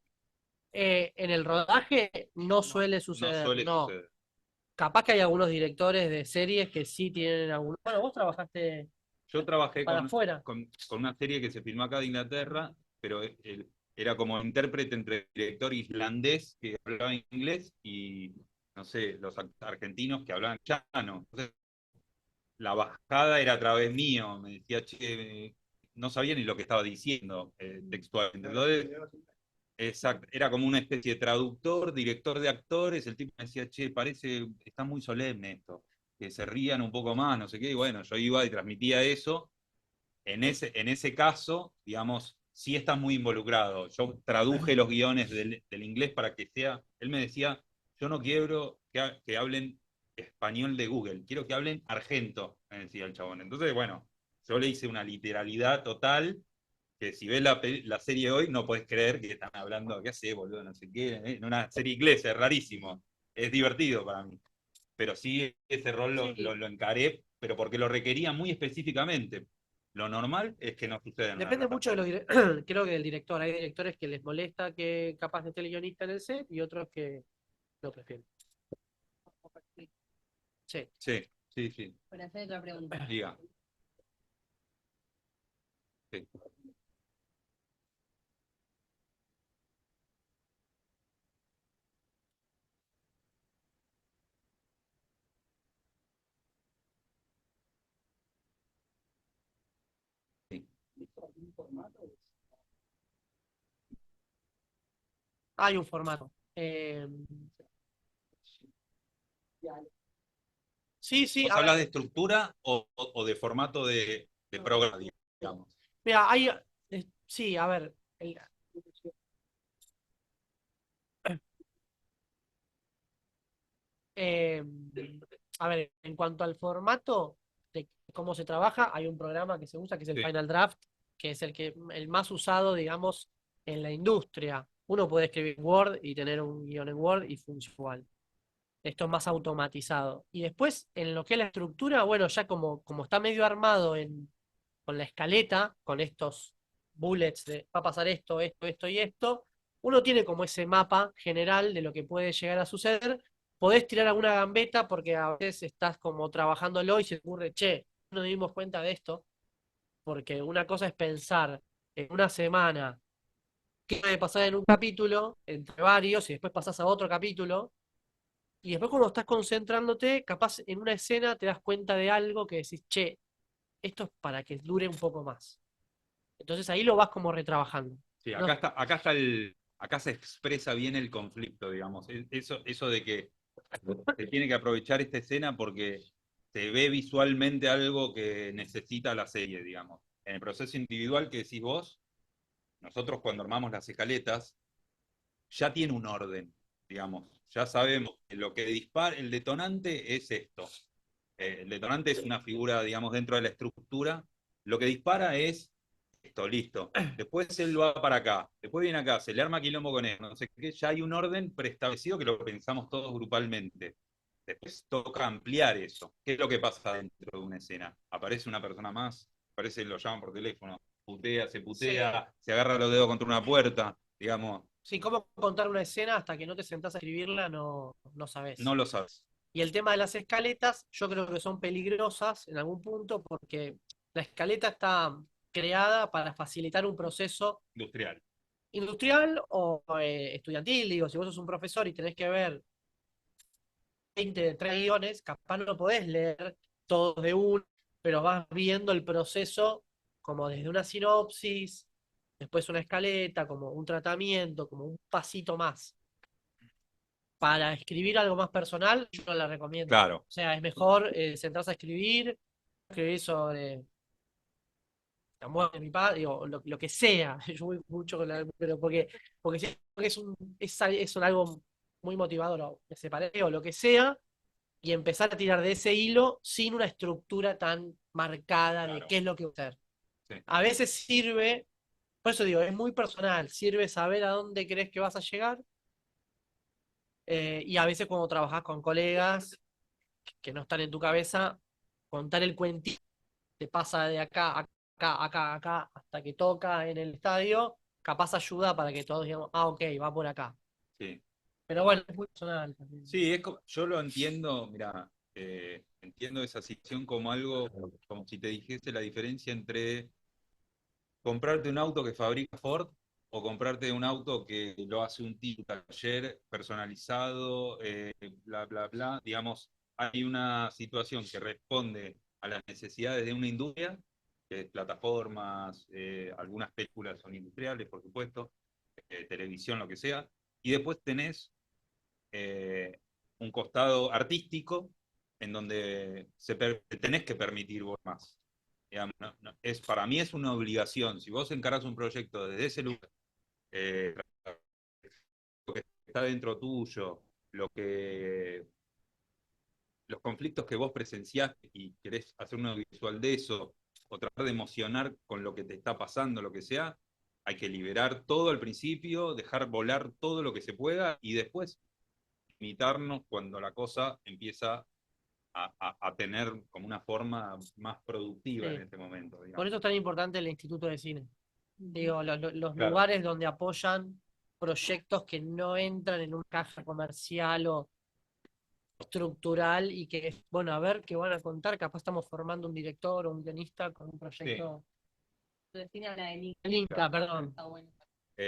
S3: en el rodaje no suele
S2: No
S3: suceder.
S2: suele
S3: No.
S2: suceder.
S3: Capaz que hay algunos directores de series que sí tienen algún. Bueno, vos trabajaste
S2: Yo trabajé
S3: para afuera.
S2: con una serie que se filmó acá de Inglaterra, pero era como intérprete entre director islandés que hablaba inglés y, no sé, los argentinos que hablaban llano. Entonces, la bajada era a través mío, me decía, che, no sabía ni lo que estaba diciendo textualmente. Entonces, exacto, era como una especie de traductor, director de actores, el tipo me decía, che, está muy solemne esto, que se rían un poco más, no sé qué, y bueno, yo iba y transmitía eso. En ese caso, digamos, sí estás muy involucrado. Yo traduje los guiones del inglés para que sea, él me decía, yo no quiero que hablen español de Google, quiero que hablen argento, me decía el chabón. Entonces, bueno, yo le hice una literalidad total, que si ves la serie hoy no podés creer que están hablando, ¿qué hace, boludo? No sé qué, en una serie inglesa, es rarísimo. Es divertido para mí. Pero sí, ese rol
S3: Sí.
S2: lo encaré, pero porque lo requería muy específicamente. Lo normal es que no suceda en una
S3: Depende mucho de
S2: plataforma.
S3: creo que del director. Hay directores que les molesta que capaz esté el guionista en el set y otros que lo prefieren. Sí.
S2: Sí, sí, sí.
S1: Para hacer otra pregunta.
S2: Diga. Sí. Sí.
S3: Hay un formato. Sí, sí.
S2: ¿Vos
S3: A ver,
S2: hablas de estructura o de formato de programa, digamos?
S3: mira, hay. Sí, a ver. Eh, a ver, en cuanto al formato de cómo se trabaja, hay un programa que se usa que es el
S2: Sí.
S3: Final Draft, que es el más usado, digamos, en la industria. Uno puede escribir Word y tener un guión en Word y funciona igual. Esto es más automatizado. Y después, en lo que es la estructura, bueno, ya como está medio armado con la escaleta, con estos bullets de va a pasar esto, esto, esto y esto, uno tiene como ese mapa general de lo que puede llegar a suceder. Podés tirar alguna gambeta porque a veces estás como trabajándolo y se te ocurre, che, no nos dimos cuenta de esto, porque una cosa es pensar en una semana qué puede pasar en un capítulo, entre varios, y después pasás a otro capítulo, Y después cuando estás concentrándote, capaz en una escena te das cuenta de algo que decís, che, esto es para que dure un poco más. Entonces ahí lo vas como retrabajando.
S2: Sí,
S3: No,
S2: acá se expresa bien el conflicto, digamos. Eso de que se tiene que aprovechar esta escena porque se ve visualmente algo que necesita la serie, digamos. En el proceso individual que decís vos, nosotros cuando armamos las escaletas, ya tiene un orden, digamos. Ya sabemos que lo que dispara, el detonante es esto. El detonante es una figura, digamos, dentro de la estructura. Lo que dispara es esto, listo. Después él va para acá, después viene acá, se le arma quilombo con él, no sé qué, ya hay un orden preestablecido que lo pensamos todos grupalmente. Después toca ampliar eso. ¿Qué es lo que pasa dentro de una escena? Aparece una persona más, aparece, lo llaman por teléfono, putea, se agarra los dedos contra una puerta, digamos,
S3: sí, cómo contar una escena hasta que no te sentás a escribirla, no sabés.
S2: no lo sabes.
S3: Y el tema de las escaletas, yo creo que son peligrosas en algún punto porque la escaleta está creada para facilitar un proceso
S2: Industrial.
S3: industrial o estudiantil. Digo, si vos sos un profesor y tenés que ver 3 guiones, capaz no podés leer todos de uno, pero vas viendo el proceso como desde una sinopsis, después una escaleta, como un tratamiento, como un pasito más. Para escribir algo más personal, yo no la recomiendo.
S2: Claro.
S3: O sea, es mejor sentarse a escribir sobre la muerte de mi padre, digo, lo que sea. Yo voy mucho con pero porque siento que es algo muy motivador, o me separé o lo que sea, y empezar a tirar de ese hilo sin una estructura tan marcada de
S2: Claro.
S3: qué es lo que voy a hacer.
S2: Sí.
S3: A veces sirve, por eso digo, es muy personal, sirve saber a dónde crees que vas a llegar. Y a veces cuando trabajas con colegas que no están en tu cabeza, contar el cuentito te pasa de acá, acá, acá, acá, hasta que toca en el estadio, capaz ayuda para que todos digamos, ah, ok, va por acá.
S2: Sí.
S3: Pero bueno, es muy personal también.
S2: Sí, yo lo entiendo, mira, entiendo esa situación como algo, como si te dijese la diferencia entre comprarte un auto que fabrica Ford o comprarte un auto que lo hace un tipo taller personalizado, bla, bla, bla. Digamos, hay una situación que responde a las necesidades de una industria, que es plataformas, algunas películas son industriales, por supuesto, televisión, lo que sea, y después tenés eh, un costado artístico en donde tenés que permitir vos más. Digamos, para mí es una obligación. Si vos encarás un proyecto desde ese lugar, eh, lo que está dentro tuyo, los conflictos que vos presenciaste y querés hacer un audiovisual de eso, o tratar de emocionar con lo que te está pasando, lo que sea, hay que liberar todo al principio, dejar volar todo lo que se pueda y después limitarnos cuando la cosa empieza a tener como una forma más productiva
S3: Sí.
S2: en este momento.
S3: Por
S2: Digamos.
S3: eso es tan importante el Instituto de Cine. Digo, los
S2: Claro.
S3: lugares donde apoyan proyectos que no entran en una caja comercial o estructural y que, bueno, a ver qué van a contar, capaz estamos formando un director o un guionista con un proyecto.
S1: Define la del
S3: El Inca, perdón.
S1: Está bueno.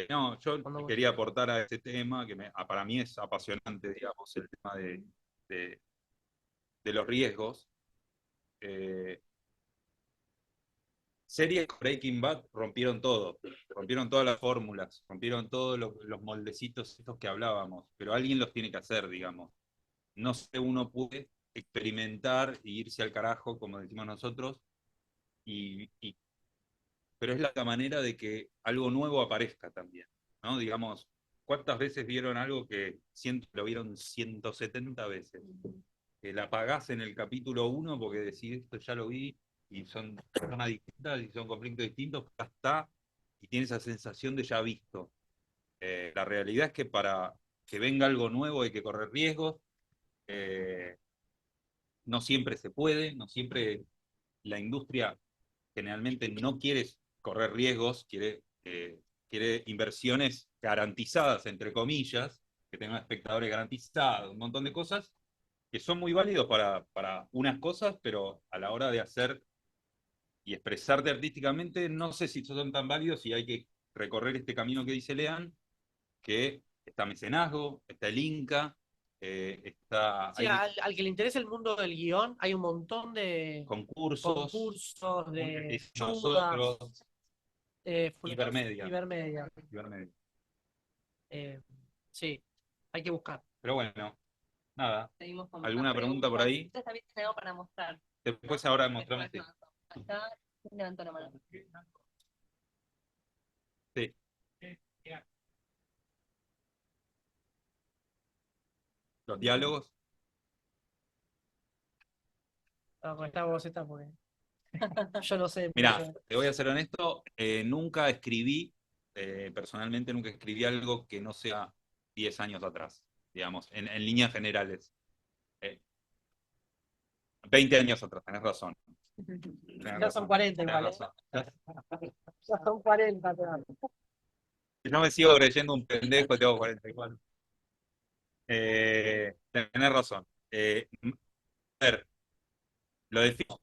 S2: No, yo
S3: Cuando vos-
S2: quería aportar a ese tema que para mí es apasionante, digamos, el tema de, de los riesgos. Eh, Series como Breaking Bad rompieron todo, rompieron todas las fórmulas, rompieron todos los moldecitos estos que hablábamos, pero alguien los tiene que hacer, digamos. No sé, uno puede experimentar e irse al carajo, como decimos nosotros, pero es la manera de que algo nuevo aparezca también, ¿no? Digamos, ¿cuántas veces vieron algo que lo vieron 170 veces? Que la apagás en el capítulo 1 porque decís, esto ya lo vi, y son personas distintas y son conflictos distintos, ya está, y tiene esa sensación de ya visto. La realidad es que para que venga algo nuevo hay que correr riesgos, eh, no siempre se puede, no siempre la industria generalmente no quiere correr riesgos, quiere inversiones garantizadas, entre comillas, que tengan espectadores garantizados, un montón de cosas que son muy válidos para unas cosas, pero a la hora de hacer y expresarte artísticamente, no sé si son tan válidos y hay que recorrer este camino que dice Lean, que está mecenazgo, está el Inca,
S3: Sí,
S2: hay
S3: al que le interesa el mundo del guión, hay un montón de
S2: concursos,
S3: concursos, de
S2: hicimos
S3: ayudas,
S2: nosotros, Ibermedia.
S3: Ibermedia.
S2: Ibermedia.
S3: Eh, sí, hay que buscar.
S2: Pero bueno, nada.
S1: Seguimos con
S2: ¿Alguna
S1: más
S2: pregunta por
S1: preguntas.
S2: ahí?
S1: Ustedes también tienen algo para mostrar.
S2: Después ahora mostrame.
S1: Después acá, ¿quién levantó la mano?
S2: Sí. Los diálogos.
S3: No, con esta voz está porque yo no sé.
S2: Mirá, te voy a ser honesto, nunca escribí, personalmente nunca escribí algo que no sea 10 años atrás, digamos, en líneas generales. 20 años atrás, tenés razón.
S3: Ya son 40
S2: tenés
S3: igual.
S2: razón.
S3: Ya son 40.
S2: Si no me sigo creyendo un pendejo, tengo 44. Tenés razón. A ver, lo defino.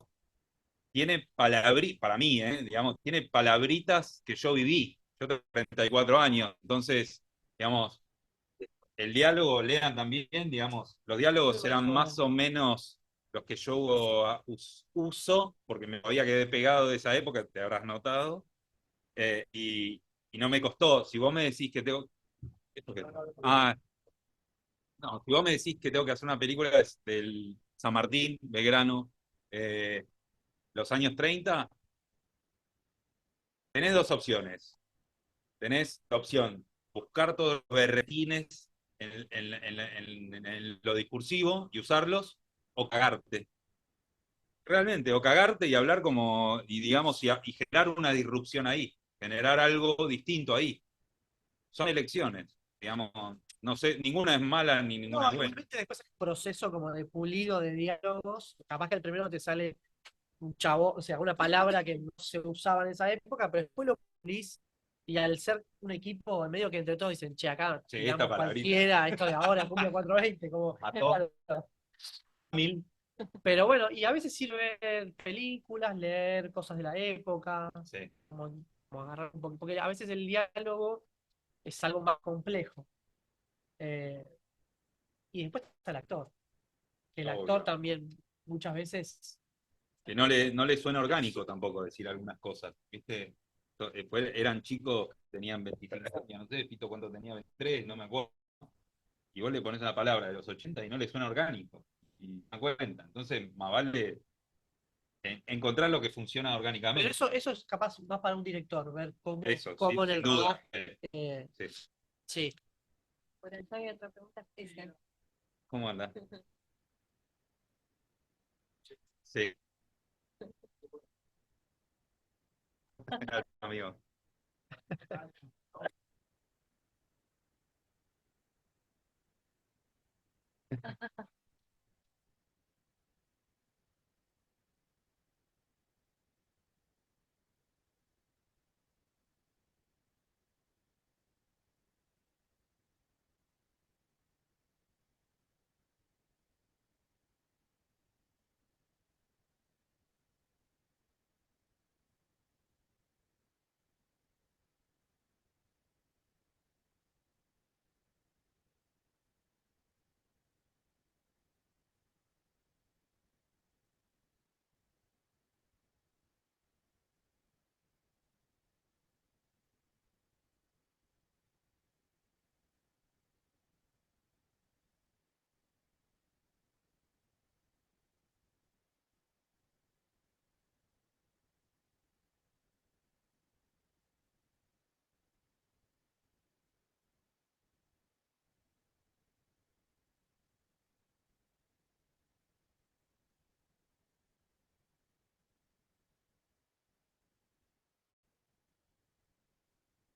S2: Tiene palabritas, para mí, digamos, tiene palabritas que yo viví. Yo tengo 34 años, entonces, digamos, el diálogo, lean también, digamos, los diálogos eran más o menos los que yo uso, porque me había quedado pegado de esa época, te habrás notado, y no me costó. Si vos me decís que tengo... Ah, no, si vos me decís que tengo que hacer una película del San Martín, Belgrano, los años 30, tenés dos opciones. Tenés la opción buscar todos los berretines en lo discursivo y usarlos, o cagarte. Realmente, o cagarte y hablar como, y digamos, y generar una disrupción ahí, generar algo distinto ahí. Son elecciones, digamos, no sé, ninguna es mala ni ninguna
S3: No,
S2: es buena.
S3: igualmente después hay un proceso como de pulido de diálogos. Capaz que el primero te sale un chavo, o sea, una palabra que no se usaba en esa época, pero después lo pulís y al ser un equipo, en medio que entre todos dicen, che, acá
S2: Sí,
S3: tiramos
S2: esta palabrita.
S3: cualquiera, esto de ahora, cumple 420, como...
S2: Mató. Mil.
S3: Pero bueno, y a veces sirve ver películas, leer cosas de la época,
S2: Sí.
S3: como agarrar un poco, porque a veces el diálogo es algo más complejo. Eh, y después está el actor, que el actor
S2: Obvio.
S3: también muchas veces...
S2: Que no le suena orgánico tampoco decir algunas cosas, ¿viste? Eran chicos que tenían 23 años, no sé, Pito cuánto tenía, 23, no me acuerdo. Y vos le pones una palabra de los 80 y no le suena orgánico. Y no me cuenta. Entonces, más vale encontrar lo que funciona
S3: Pero
S2: orgánicamente.
S3: eso es capaz más para un director, ver
S2: Eso, sí,
S3: cómo en
S2: sin
S3: el
S2: duda.
S3: rodaje...
S2: Sí.
S3: sí.
S1: Por allá hay otra pregunta, Cristian.
S2: ¿Cómo anda? Sí. Amigo.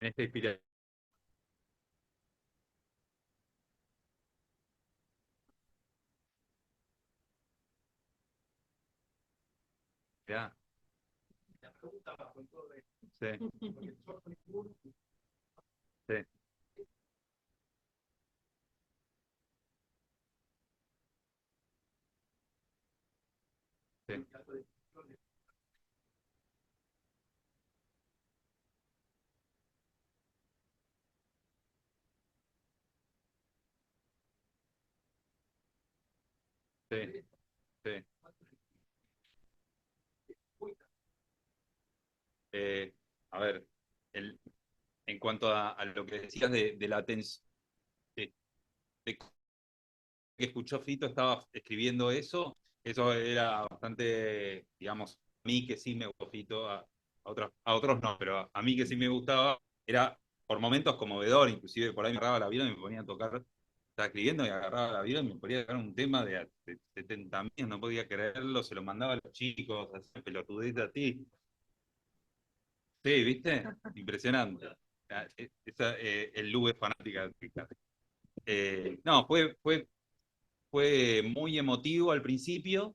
S2: En esta inspiración. Ya. Sí, sí, sí. Sí, sí. Eh, a ver, el, en cuanto a lo que decías de la atención, de que escuchó Fito estaba escribiendo eso era bastante, digamos, a mí que sí me gustó Fito, a otros no, pero a mí que sí me gustaba, era por momentos conmovedor, inclusive por ahí me agarraba la viola y me ponía a tocar, estaba escribiendo y agarraba la viola y me ponía a tocar un tema de 70.000, no podía creerlo, se lo mandaba a los chicos, así pelotudita a ti. Sí, ¿viste? Impresionante. El Lu es fanática de Ricardo. No, fue muy emotivo al principio,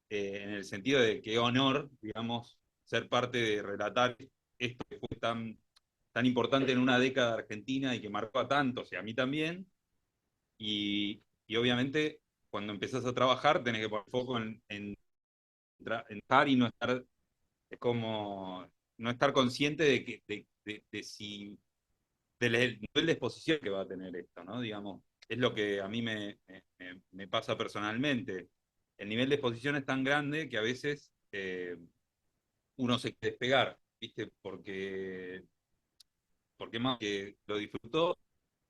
S2: en el sentido de qué honor, digamos, ser parte de relatar esto que fue tan importante en una década argentina y que marcó a tantos, y a mí también. Y obviamente, cuando empezás a trabajar, tenés que poner foco en entrar y no estar, es como, no estar consciente de si del nivel de exposición que va a tener esto, ¿no? Digamos, es lo que a mí me pasa personalmente. El nivel de exposición es tan grande que a veces uno se quiere despegar, ¿viste? Porque más que lo disfrutó,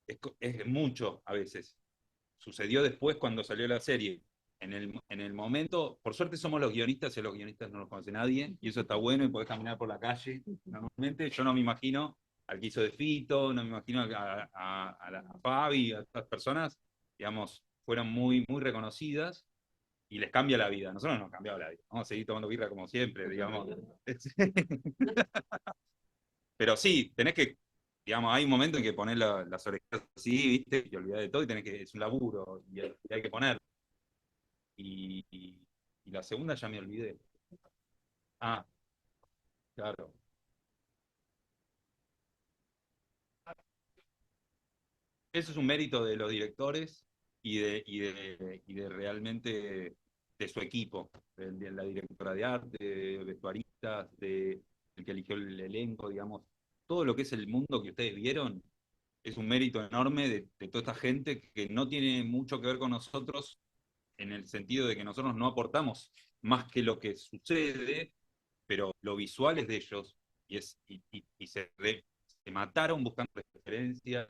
S2: es mucho a veces. Sucedió después cuando salió la serie. En el momento, por suerte somos los guionistas y a los guionistas no los conoce nadie, y eso está bueno y podés caminar por la calle. Normalmente yo no me imagino al que hizo de Fito, no me imagino a Fabi, a estas personas, digamos, fueron muy, muy reconocidas y les cambia la vida. A nosotros nos cambiado la vida. Vamos a seguir tomando birra como siempre, digamos. Pero sí, tenés que, digamos, hay un momento en que poner las orejas así, ¿viste? Y olvidar de todo y tenés que, es un laburo y hay que poner. Y la segunda ya me olvidé. Ah, claro. Eso es un mérito de los directores y de realmente de su equipo, de la directora de arte, de vestuaristas, de el que eligió el elenco, digamos. Todo lo que es el mundo que ustedes vieron es un mérito enorme de toda esta gente que no tiene mucho que ver con nosotros en el sentido de que nosotros no aportamos más que lo que sucede, pero lo visual es de ellos y se mataron buscando referencias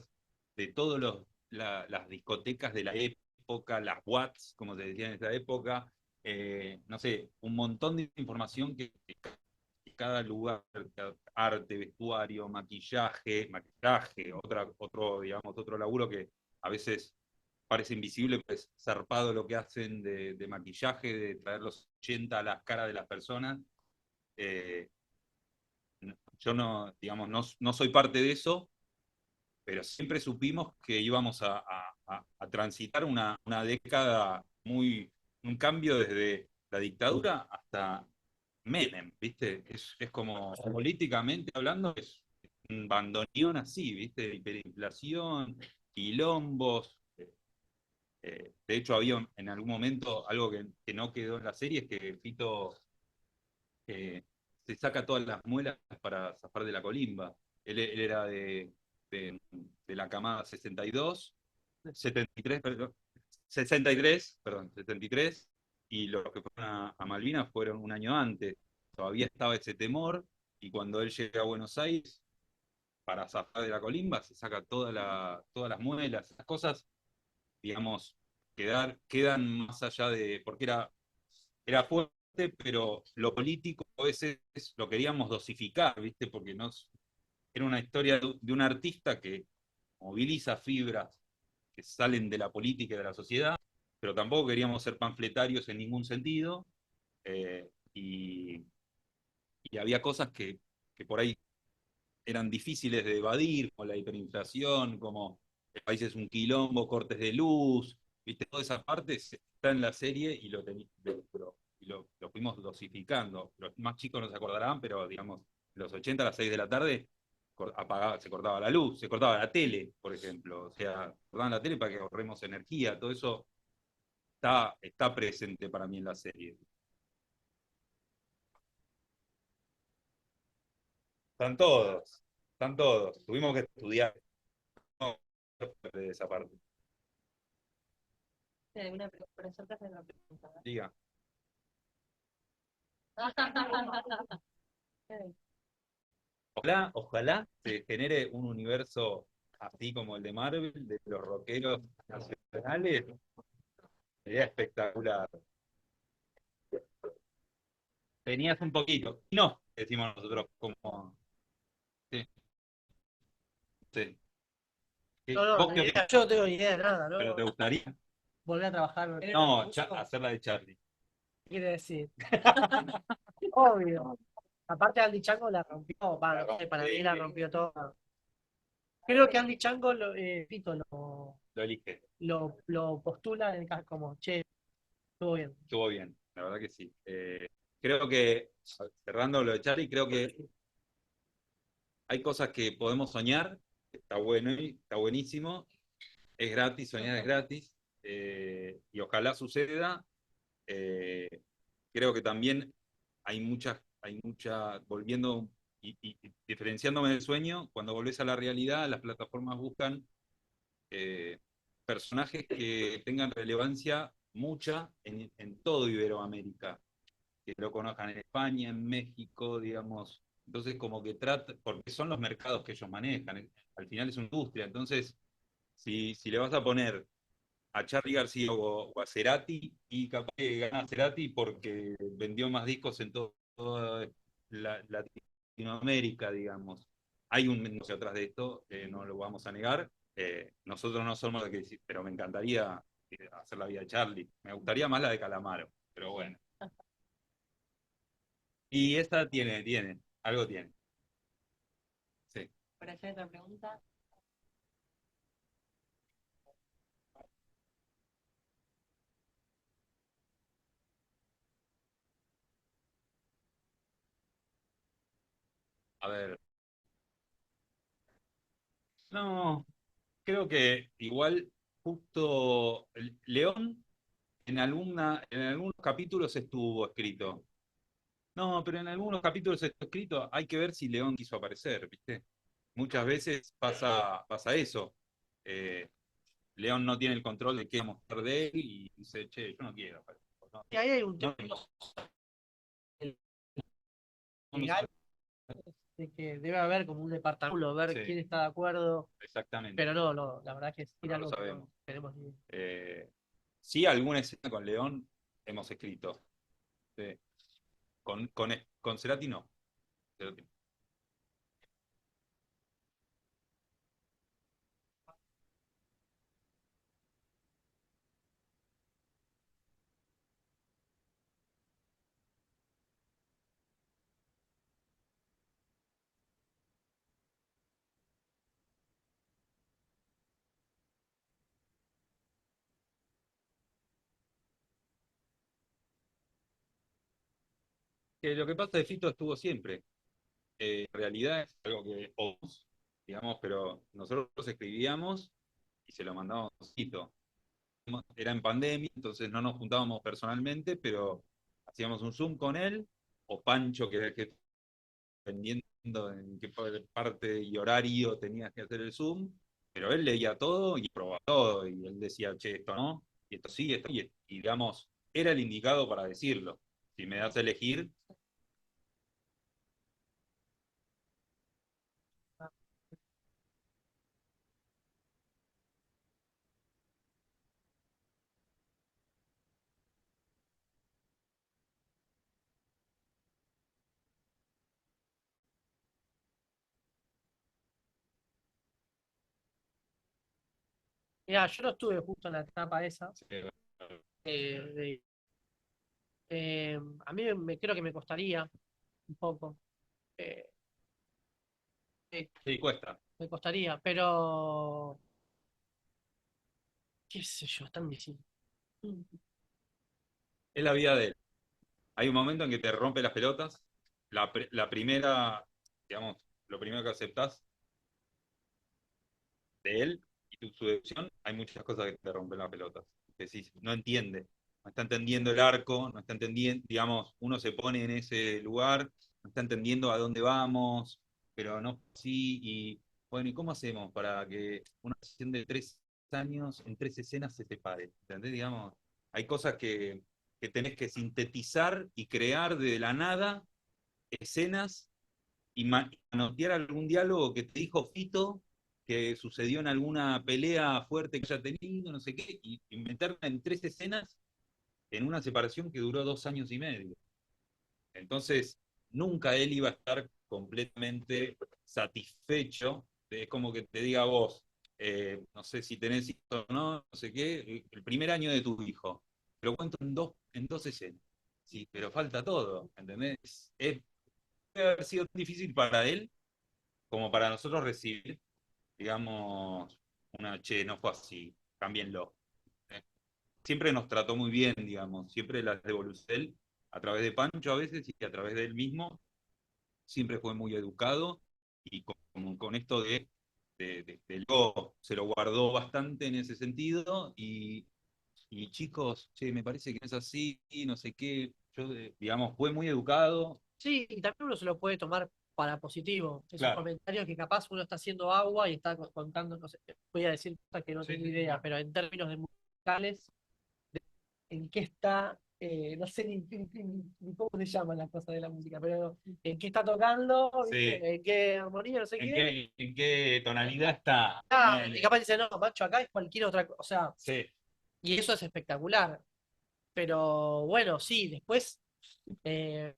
S2: de todas las discotecas de la época, las Watts, como se decía en esa época, no sé, un montón de información que cada lugar, arte, vestuario, maquillaje, digamos, otro laburo que a veces parece invisible, pues zarpado lo que hacen de maquillaje, de traer los 80 a las caras de las personas. Eh, yo no, digamos, no soy parte de eso, pero siempre supimos que íbamos a transitar una década un cambio desde la dictadura hasta Menem, ¿viste? Es como, políticamente hablando, es un bandoneón así, ¿viste? Hiperinflación, quilombos. De hecho, había en algún momento algo que no quedó en la serie, es que Fito se saca todas las muelas para zafar de la colimba. Él era de la camada 62, 73, perdón, 63, perdón, 73, y los que fueron a Malvinas fueron un año antes. Todavía estaba ese temor, y cuando él llega a Buenos Aires, para zafar de la colimba, se saca todas las muelas, esas cosas, digamos, quedan más allá de, porque era fuerte, pero lo político a veces lo queríamos dosificar, ¿viste? Porque era una historia de un artista que moviliza fibras que salen de la política y de la sociedad, pero tampoco queríamos ser panfletarios en ningún sentido, y había cosas que por ahí eran difíciles de evadir, como la hiperinflación, como el país es un quilombo, cortes de luz, ¿viste? Toda esa parte está en la serie y lo fuimos dosificando. Los más chicos no se acordarán, pero digamos, en los 80 a las 6 de la tarde se cortaba la luz, se cortaba la tele, por ejemplo. O sea, cortaban la tele para que ahorremos energía. Todo eso está presente para mí en la serie. Están todos, están todos. Tuvimos que estudiar de esa parte.
S1: ¿Alguna para hacerte una pregunta?
S2: Diga. Ojalá se genere un universo así como el de Marvel, de los rockeros nacionales. Sería espectacular. Tenías un poquito. Y no, decimos nosotros como. Sí, sí.
S3: No, no,
S2: ¿Vos
S3: ni
S2: qué
S3: idea,
S2: opinás?
S3: yo no tengo ni idea de nada,
S2: ¿Pero
S3: ¿no?
S2: te gustaría?
S3: Volver a trabajar.
S2: No, hacer la de Charlie.
S3: ¿Qué quiere decir? Obvio. Aparte Andy Chango la rompió, va, no sé, para mí la rompió toda. Creo que Andy Chango Pito
S2: Lo elige.
S3: lo postula como, che, estuvo bien.
S2: Estuvo bien, la verdad que sí. Creo que, cerrando lo de Charlie, creo que hay cosas que podemos soñar, está bueno, está buenísimo, es gratis, soñar es gratis, y ojalá suceda. Eh, Creo que también volviendo y diferenciándome del sueño, cuando volvés a la realidad, las plataformas buscan personajes que tengan relevancia mucha en todo Iberoamérica, que lo conozcan en España, en México, digamos. Entonces, como que trata, porque son los mercados que ellos manejan, al final es una industria. Entonces, si le vas a poner a Charly García o a Cerati, y capaz que gana Cerati porque vendió más discos en toda Latinoamérica, digamos. Hay un negocio atrás de esto, no lo vamos a negar. Nosotros no somos de que decir, pero me encantaría hacer la vida de Charlie. Me gustaría más la de Calamaro, pero bueno. Y esta algo tiene. Sí.
S1: Por allá otra pregunta.
S2: A ver. No, creo que igual justo León en algunos capítulos estuvo escrito. No, pero en algunos capítulos estuvo escrito, hay que ver si León quiso aparecer, ¿viste? Muchas veces pasa eso. Eh, León no tiene el control de qué mostrar de él y dice, che, yo no quiero aparecer. No,
S3: Y ahí hay un tema
S2: no, no,
S3: legal de que debe haber como un departamento, ver
S2: sí,
S3: quién está de acuerdo,
S2: exactamente,
S3: pero no, la verdad que es ir
S2: no lo
S3: algo que
S2: sabemos.
S3: no tenemos ni idea.
S2: Sí, alguna escena con León hemos escrito. Sí. Con Cerati no. Cerati no. Que lo que pasa de Fito estuvo siempre. En realidad es algo que todos, digamos, pero nosotros escribíamos y se lo mandábamos a Fito. Era en pandemia, entonces no nos juntábamos personalmente, pero hacíamos un Zoom con él, o Pancho, que era el que dependiendo en qué parte y horario tenías que hacer el Zoom, pero él leía todo y probaba todo, y él decía, che, esto no, y esto sí, esto, y digamos, era el indicado para decirlo. Si me das a elegir,
S3: Mirá, yo no estuve justo en la etapa esa.
S2: eh,
S3: de- a mí creo que me costaría un poco. eh, eh,
S2: sí, cuesta.
S3: Me costaría, pero qué sé yo, es tan difícil.
S2: Es la vida de él. Hay un momento en que te rompe las pelotas. La primera, digamos, lo primero que aceptás de él y su decisión, hay muchas cosas que te rompen las pelotas. Decís, no entiende, no está entendiendo el arco, no está entendiendo, digamos, uno se pone en ese lugar, no está entendiendo a dónde vamos, pero no sí, y bueno, ¿y cómo hacemos para que una sesión de 3 años, en 3 escenas se separen. ¿Entendés? Digamos, hay cosas que tenés que sintetizar y crear de la nada, escenas, y manotear algún diálogo que te dijo Fito, que sucedió en alguna pelea fuerte que haya tenido, no sé qué, y meterla en 3 escenas en una separación que duró 2 años y medio. Entonces, nunca él iba a estar completamente satisfecho. Es como que te diga a vos, no sé si tenés hijos o no, no sé qué, el primer año de tu hijo. Te lo cuento en dos escenas. Sí, pero falta todo, ¿entendés? Debe haber sido tan difícil para él como para nosotros recibir, digamos, una, che, no fue así, cámbienlo. ¿Eh? Siempre nos trató muy bien, digamos, siempre las devolución él, a través de Pancho a veces y a través de él mismo, siempre fue muy educado y con esto de luego se lo guardó bastante en ese sentido y chicos, che, me parece que no es así, no sé qué, yo, digamos, fue muy educado.
S3: Sí, y también uno se lo puede tomar para positivo. Esos
S2: Claro.
S3: comentarios que capaz uno está haciendo agua y está contando, no sé, voy a decir cosas que no
S2: Sí,
S3: tengo
S2: sí,
S3: idea,
S2: sí.
S3: pero en términos de musicales, en qué está, no sé ni cómo se llaman las cosas de la música, pero en qué está tocando, ¿viste?
S2: Sí.
S3: En qué armonía, no sé qué.
S2: En qué tonalidad está?
S3: Y capaz dice, no, macho, acá es cualquier otra cosa, o sea,
S2: Sí,
S3: y eso es espectacular. Pero bueno, sí, después, eh,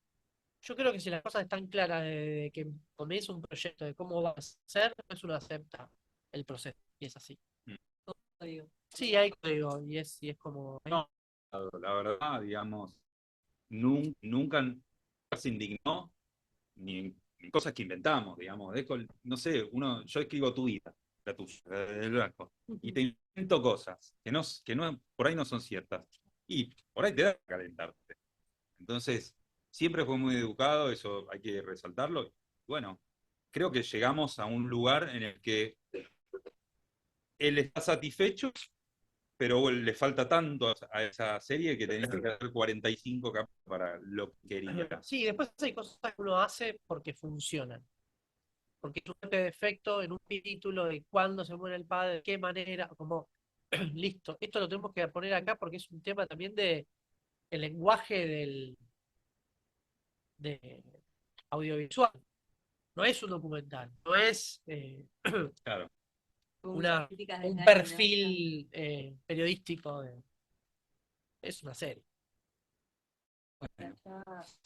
S3: yo creo que si las cosas están claras de que comienza un proyecto de cómo va a ser, después uno acepta el proceso, y es así.
S2: Mm.
S1: Código.
S3: Sí, hay código, y es como.
S2: no, la verdad, digamos, nunca se indignó ni en cosas que inventamos, digamos. No sé, yo escribo tu vida, la tuya, el blanco, y te invento cosas que no, por ahí no son ciertas. Y por ahí te da que calentarte. Entonces, siempre fue muy educado, eso hay que resaltarlo. Bueno, creo que llegamos a un lugar en el que él está satisfecho, pero le falta tanto a esa serie que tenés que hacer 45 capas para lo que quería.
S3: Sí, después hay cosas que uno hace porque funcionan. Porque es un golpe de efecto en un título de cuándo se muere el padre, de qué manera, como, listo, esto lo tenemos que poner acá porque es un tema también de el lenguaje de audiovisual. No es un documental, no es
S2: Claro.
S3: un perfil periodístico, es una serie.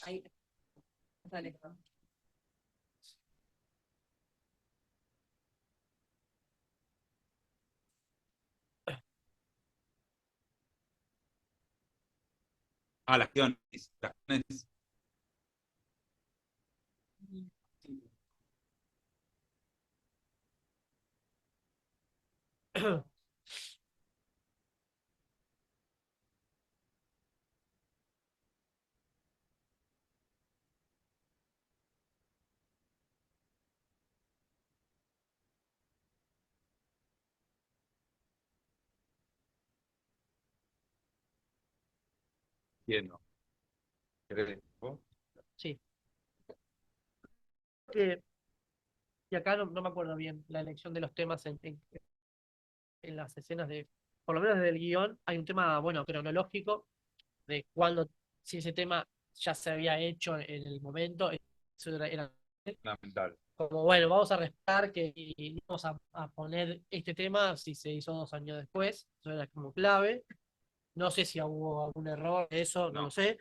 S1: Ahí, dale.
S2: Las guiones, las guiones. Entiendo. ¿Querés vos?
S3: Sí. Que- y acá no me acuerdo bien la elección de los temas en las escenas de, por lo menos del guión, hay un tema, bueno, cronológico de cuando, si ese tema ya se había hecho en el momento, eso era
S2: Fundamental.
S3: como, bueno, vamos a respetar que y vamos a poner este tema si se hizo 2 años después, eso era como clave. No sé si hubo algún error, eso no lo
S2: No.
S3: sé.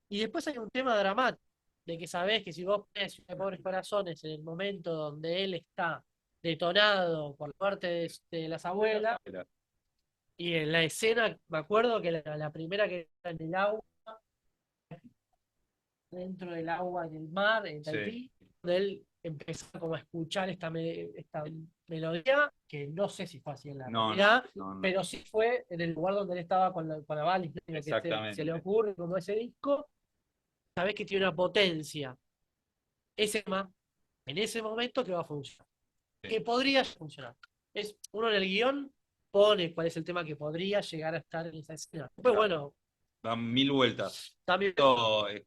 S3: Y después hay un tema dramático, de que sabés que si vos pones Ciudad de Pobres Corazones en el momento donde él está detonado por parte de las abuelas, y en la escena, me acuerdo que la primera que era en el agua, dentro del agua, en el mar, en Tahití, donde él empezó como a escuchar esta melodía, que no sé si fue así en la
S2: No,
S3: realidad,
S2: no.
S3: pero sí fue en el lugar donde él estaba con la Valis, que se le ocurre como ese disco, sabés que tiene una potencia, ese tema, en ese momento que va a funcionar,
S2: Sí.
S3: que podría funcionar. Uno en el guión pone cuál es el tema que podría llegar a estar en esa escena. Pues bueno,
S2: Dan 1000 vueltas.
S3: también
S2: Esto es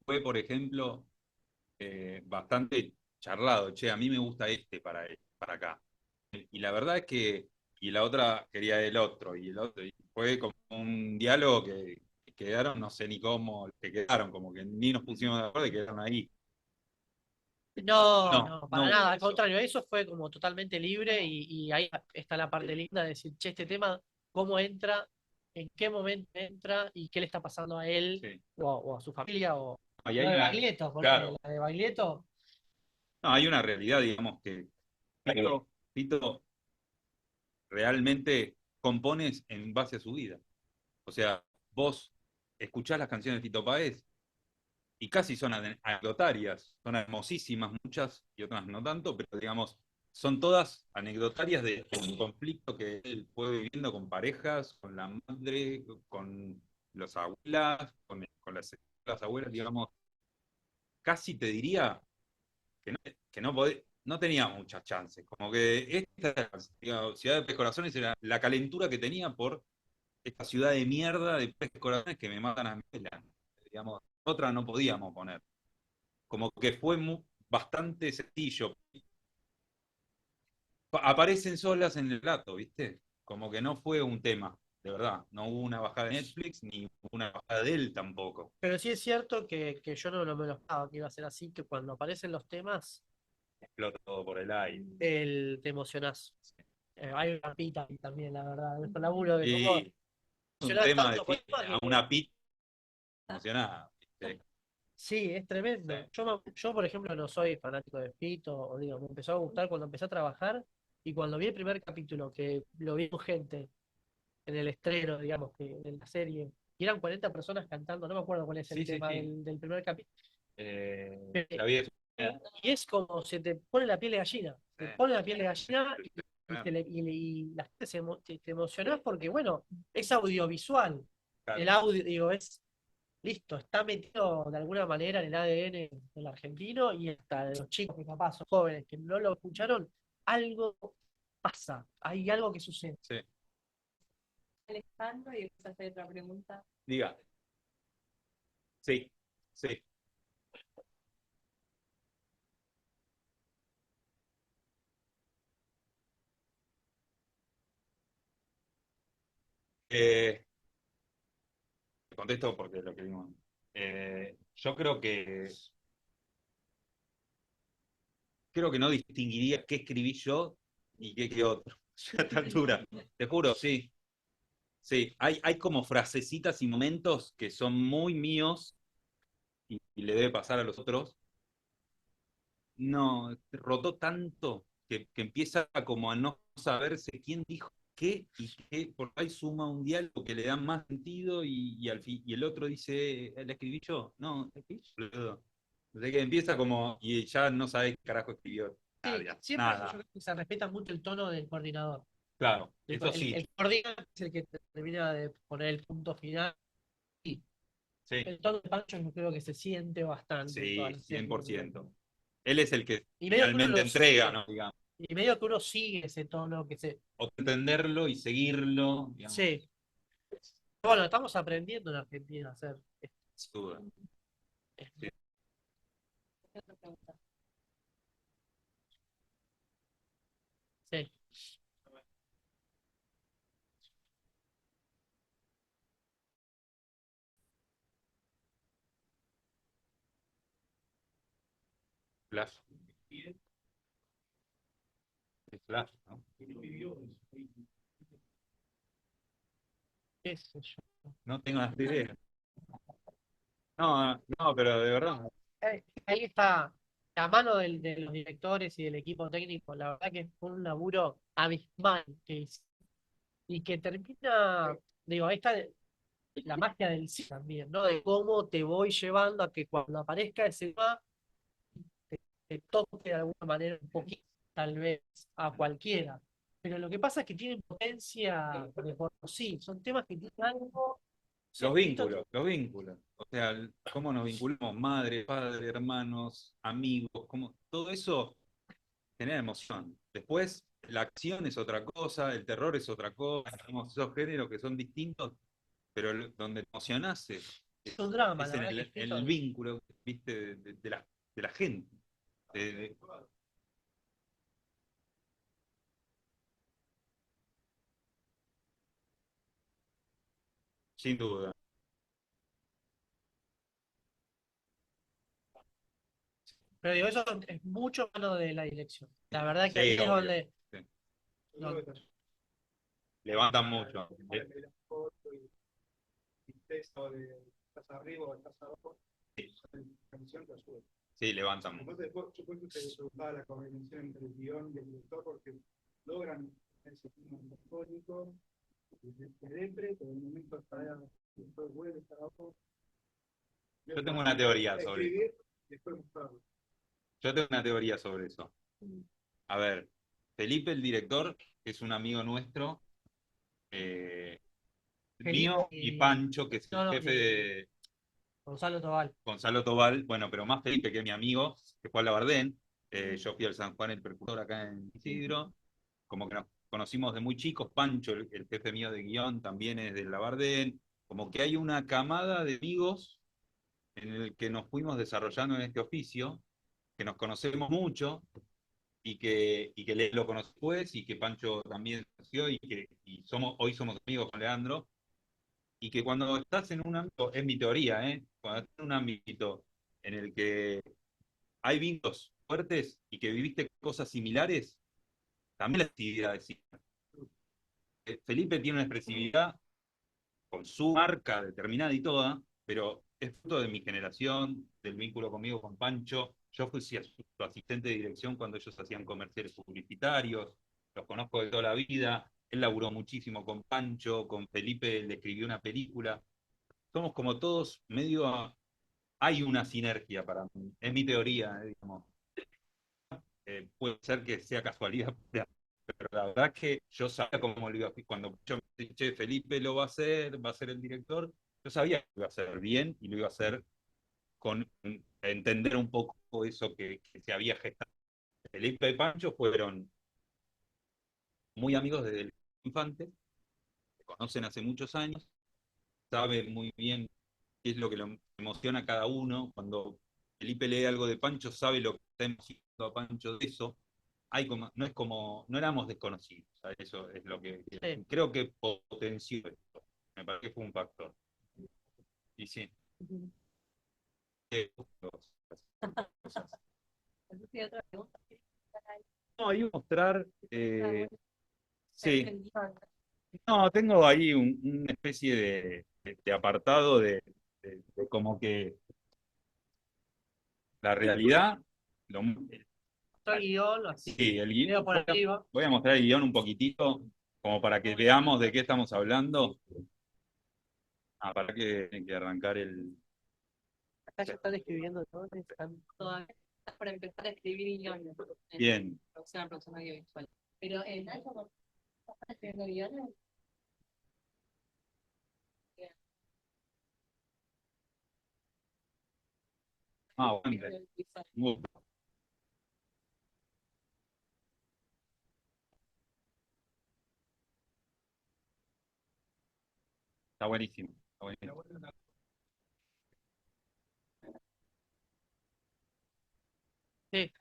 S2: fue, por ejemplo, bastante charlado. Che, a mí me gusta para acá. Y la verdad es que y la otra quería el otro, y el otro, y fue como un diálogo que quedaron, no sé ni cómo, que quedaron, como que ni nos pusimos de acuerdo y quedaron ahí.
S3: No,
S2: No,
S3: no,
S2: no
S3: para
S2: hubo
S3: nada, al
S2: eso.
S3: contrario, eso fue como totalmente libre y ahí está la parte linda de decir, che, este tema, cómo entra, en qué momento entra y qué le está pasando a él
S2: Sí.
S3: o a su familia o
S2: Ahí
S3: la
S2: hay
S3: de
S2: una,
S3: Baglietto,
S2: claro,
S3: la de Baglietto,
S2: no, hay una realidad, digamos, que Fito realmente compones en base a su vida. O sea, vos escuchás las canciones de Fito Páez y casi son anecdotarias, son hermosísimas muchas y otras no tanto, pero digamos, son todas anecdotarias de un conflicto que él fue viviendo con parejas, con la madre, con las abuelas, con las abuelas, digamos, casi te diría que no tenía muchas chances, como que esta digamos, ciudad de Tres Corazones era la calentura que tenía por esta ciudad de mierda de Tres Corazones que me matan a mi abuela. Digamos, otra no podíamos poner. Como que fue bastante sencillo. Aparecen solas en el plato, ¿viste? Como que no fue un tema, de verdad. No hubo una bajada de Netflix, ni hubo una bajada de él tampoco.
S3: pero sí es cierto que yo no me lo esperaba que iba a ser así, que cuando aparecen los temas,
S2: Explota todo por el aire.
S3: te emocionás. Hay una pita ahí también, la verdad, nuestro laburo de cómo
S2: Y un
S3: emocionás
S2: tema de
S3: tanto con temas
S2: a
S3: que
S2: una pita emocionada, ¿viste?
S3: sí, es tremendo.
S2: Sí.
S3: Yo, por ejemplo, no soy fanático de Fito, o digo, me empezó a gustar cuando empecé a trabajar y cuando vi el primer capítulo, que lo vi con gente en el estreno, digamos, que en la serie, y eran 40 personas cantando, no me acuerdo cuál es el
S2: Sí, sí,
S3: tema
S2: sí.
S3: del primer capítulo.
S2: La vida es
S3: Y es como se te pone la piel de gallina, te pone la piel de gallina y la gente te emocionás porque, bueno, es audiovisual. El audio, digo, es listo, está metido de alguna manera en el ADN del argentino y hasta de los chicos que capaz son jóvenes que no lo escucharon, algo pasa, hay algo que sucede.
S2: Sí.
S1: Alejandro, y esa es otra pregunta.
S2: Diga. Sí, sí. Eh, Contesto porque es lo que vimos. Yo creo que no distinguiría qué escribí yo y qué otro. A esta altura. Te juro, sí. Sí. Hay como frasecitas y momentos que son muy míos y le debe pasar a los otros. No, rotó tanto que empieza como a no saberse quién dijo qué y qué, por ahí suma un diálogo que le da más sentido y el otro dice, ¿la escribí yo? No, ¿la escribí yo, boludo? O sea que empieza como, y ya no sabe qué carajo escribió.
S3: Sí,
S2: Nada,
S3: siempre yo
S2: nada.
S3: creo que se respeta mucho el tono del coordinador.
S2: Claro, eso sí,
S3: El coordinador es el que termina de poner el punto final. Y
S2: sí,
S3: el tono de Pancho yo creo que se siente bastante en toda
S2: sí,
S3: la serie.
S2: 100%. Él es el que
S3: Y medio que uno
S2: finalmente
S3: lo
S2: entrega,
S3: sigue,
S2: ¿no? Digamos,
S3: y medio que uno sigue ese tono que se.
S2: o entenderlo y seguirlo, digamos,
S3: Sí. Bueno, estamos aprendiendo en Argentina a hacer
S2: sin duda. Sí.
S1: Otra pregunta.
S3: sí.
S2: Flash. Es Flash, ¿no?
S3: Qué sé yo.
S2: No tengo las ideas. No, no, pero de verdad.
S3: Ahí está la mano de los directores y del equipo técnico. La verdad que fue un laburo abismal que hizo. Y que termina, digo, ahí está la magia del cine también, ¿no? De cómo te voy llevando a que cuando aparezca ese tema te toque de alguna manera un poquito, tal vez, a cualquiera. Pero lo que pasa es que tienen potencia de por sí. Son temas que tienen algo.
S2: Los vínculos, los vínculos. O sea, cómo nos vinculamos, madre, padre, hermanos, amigos, como todo eso genera emoción. Después, la acción es otra cosa, el terror es otra cosa, tenemos esos géneros que son distintos, pero donde te emocionás
S3: Es un drama,
S2: es
S3: la
S2: en
S3: verdad que
S2: el vínculo, ¿viste? De la gente. De- sin duda.
S3: Pero digo, eso es mucho lo de la dirección. La verdad que ahí
S2: Sí,
S3: es
S2: obvio.
S3: donde
S2: Sí.
S4: Yo creo que
S2: Levantan mucho.
S4: el tema de la foto y texto de estás arriba o estás abajo, la canción te ayuda.
S2: Sí, levantan mucho.
S4: Entonces, yo creo que se gustaba la combinación entre el guión y el director porque logran ese clima melancólico, de depre, pero en un momento está después vuelve estar abajo.
S2: Yo tengo una teoría sobre eso.
S4: Escribir, después mostrarlo.
S2: Yo tengo una teoría sobre eso. A ver, Felipe, el director, que es un amigo nuestro, eh,
S3: Felipe
S2: mío, y Pancho, que es el
S3: no,
S2: jefe de
S3: Gonzalo Tobal.
S2: Gonzalo Tobal, bueno, pero más Felipe, que es mi amigo, que fue a la Bardén. Yo fui al San Juan el Percutor acá en Isidro. Como que nos conocimos de muy chicos. Pancho, el jefe mío de guión, también es de la Bardén. Como que hay una camada de amigos en el que nos fuimos desarrollando en este oficio, que nos conocemos mucho y que le lo conocí después y que Pancho también conoció hoy somos amigos con Leandro. Y que cuando estás en un ámbito, es mi teoría, cuando estás en un ámbito en el que hay vínculos fuertes y que viviste cosas similares, también la actividad de cine. Felipe tiene una expresividad con su marca determinada y toda, pero es fruto de mi generación, del vínculo conmigo con Pancho. Yo fui su asistente de dirección cuando ellos hacían comerciales publicitarios, los conozco de toda la vida. Él laburó muchísimo con Pancho, con Felipe le escribió una película. Somos como todos medio. Hay una sinergia para mí, es mi teoría, digamos. Puede ser que sea casualidad, pero la verdad es que yo sabía cómo lo iba a hacer. Cuando yo me dije, che, Felipe lo va a ser el director, yo sabía que lo iba a hacer bien y lo iba a hacer con entender un poco eso que se había gestado. Felipe y Pancho fueron muy amigos desde el infante, se conocen hace muchos años, saben muy bien qué es lo que lo emociona a cada uno. Cuando Felipe lee algo de Pancho, sabe lo que está emocionando a Pancho de eso. No es como, no éramos desconocidos. ¿Sabes? Eso es lo que
S3: Sí.
S2: creo que potenció esto. Me parece que fue un factor. Y sí. No, iba a mostrar. Sí. No, tengo ahí una especie de apartado de como que la realidad, lo,
S3: El guión, así,
S2: sí, el guión.
S3: leo por arriba.
S2: Voy a mostrar el guión un poquitito, como para que veamos de qué estamos hablando. Para que tiene que arrancar el.
S3: Acá ya están escribiendo todo, están
S1: Todavía estás por empezar a escribir guiones.
S2: Bien.
S1: Producción audiovisual. Pero en algo estás escribiendo guiones.
S2: Bueno. Muy- Está buenísimo. Está buenísimo.
S3: Sí.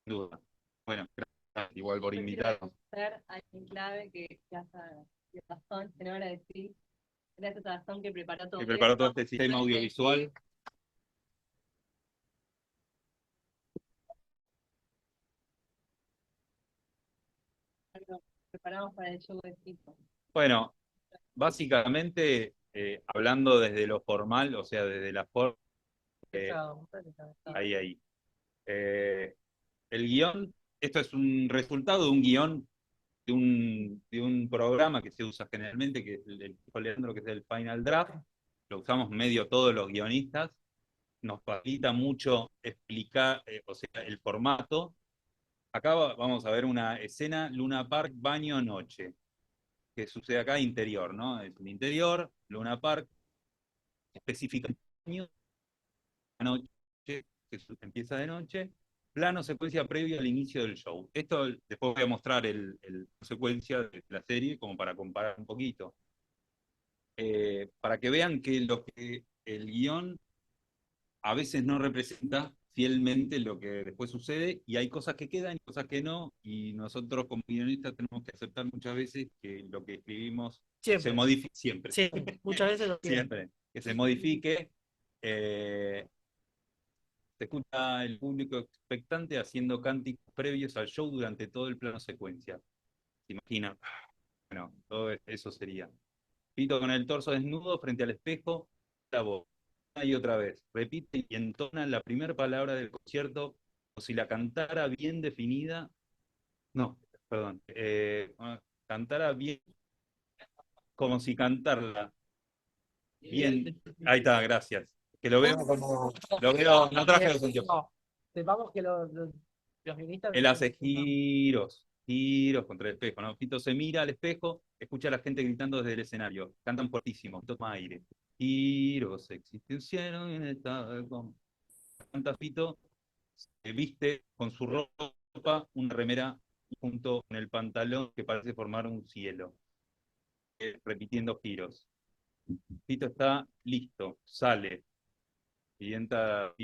S2: Sin duda. Bueno, gracias igual por
S1: Yo quiero
S2: invitarnos.
S1: agradecer a alguien clave que a Gastón, que no agradecí. Gracias a Gastón que preparó todo
S2: Que preparó todo
S1: esto.
S2: este sistema audiovisual.
S1: Preparamos para el show de Tito.
S2: Bueno, básicamente, hablando desde lo formal, o sea, desde la forma, ahí. Eh, el guión, esto es un resultado de un guión de un programa que se usa generalmente, que es el Leandro, que es el Final Draft. Lo usamos medio todos los guionistas. Nos facilita mucho explicar, o sea, el formato. Acá vamos a ver una escena, Luna Park, baño, noche, que sucede acá interior, ¿no? Es el interior, Luna Park, específica baño, noche, que empieza de noche, plano secuencia previo al inicio del show. Esto después voy a mostrar la secuencia de la serie como para comparar un poquito. Para que vean que lo que el guión a veces no representa, fielmente lo que después sucede, y hay cosas que quedan y cosas que no, y nosotros como guionistas tenemos que aceptar muchas veces que lo que escribimos se
S3: Siempre,
S2: modifique siempre,
S3: sí, muchas veces lo tienen.
S2: siempre, que se modifique. Se escucha el público expectante haciendo cánticos previos al show durante todo el plano secuencia. ¿Se imagina? Bueno, todo eso sería. Pito con el torso desnudo frente al espejo, la voz. Una y otra vez. Repite y entona la primera palabra del concierto como si la cantara bien definida. No, perdón. Cantara bien, como si cantarla bien. Ahí está, gracias. Que lo veo como. Lo veo, no traje los anteojos.
S3: No, sepamos que los guionistas...
S2: Él hace giros, giros contra el espejo, ¿no? Fito se mira al espejo, escucha a la gente gritando desde el escenario. Cantan fuertísimo, toma aire. Giros, existe un cielo en esta... Canta Fito, se viste con su ropa, una remera junto con el pantalón que parece formar un cielo, repitiendo giros. Fito está listo, sale. Leandro,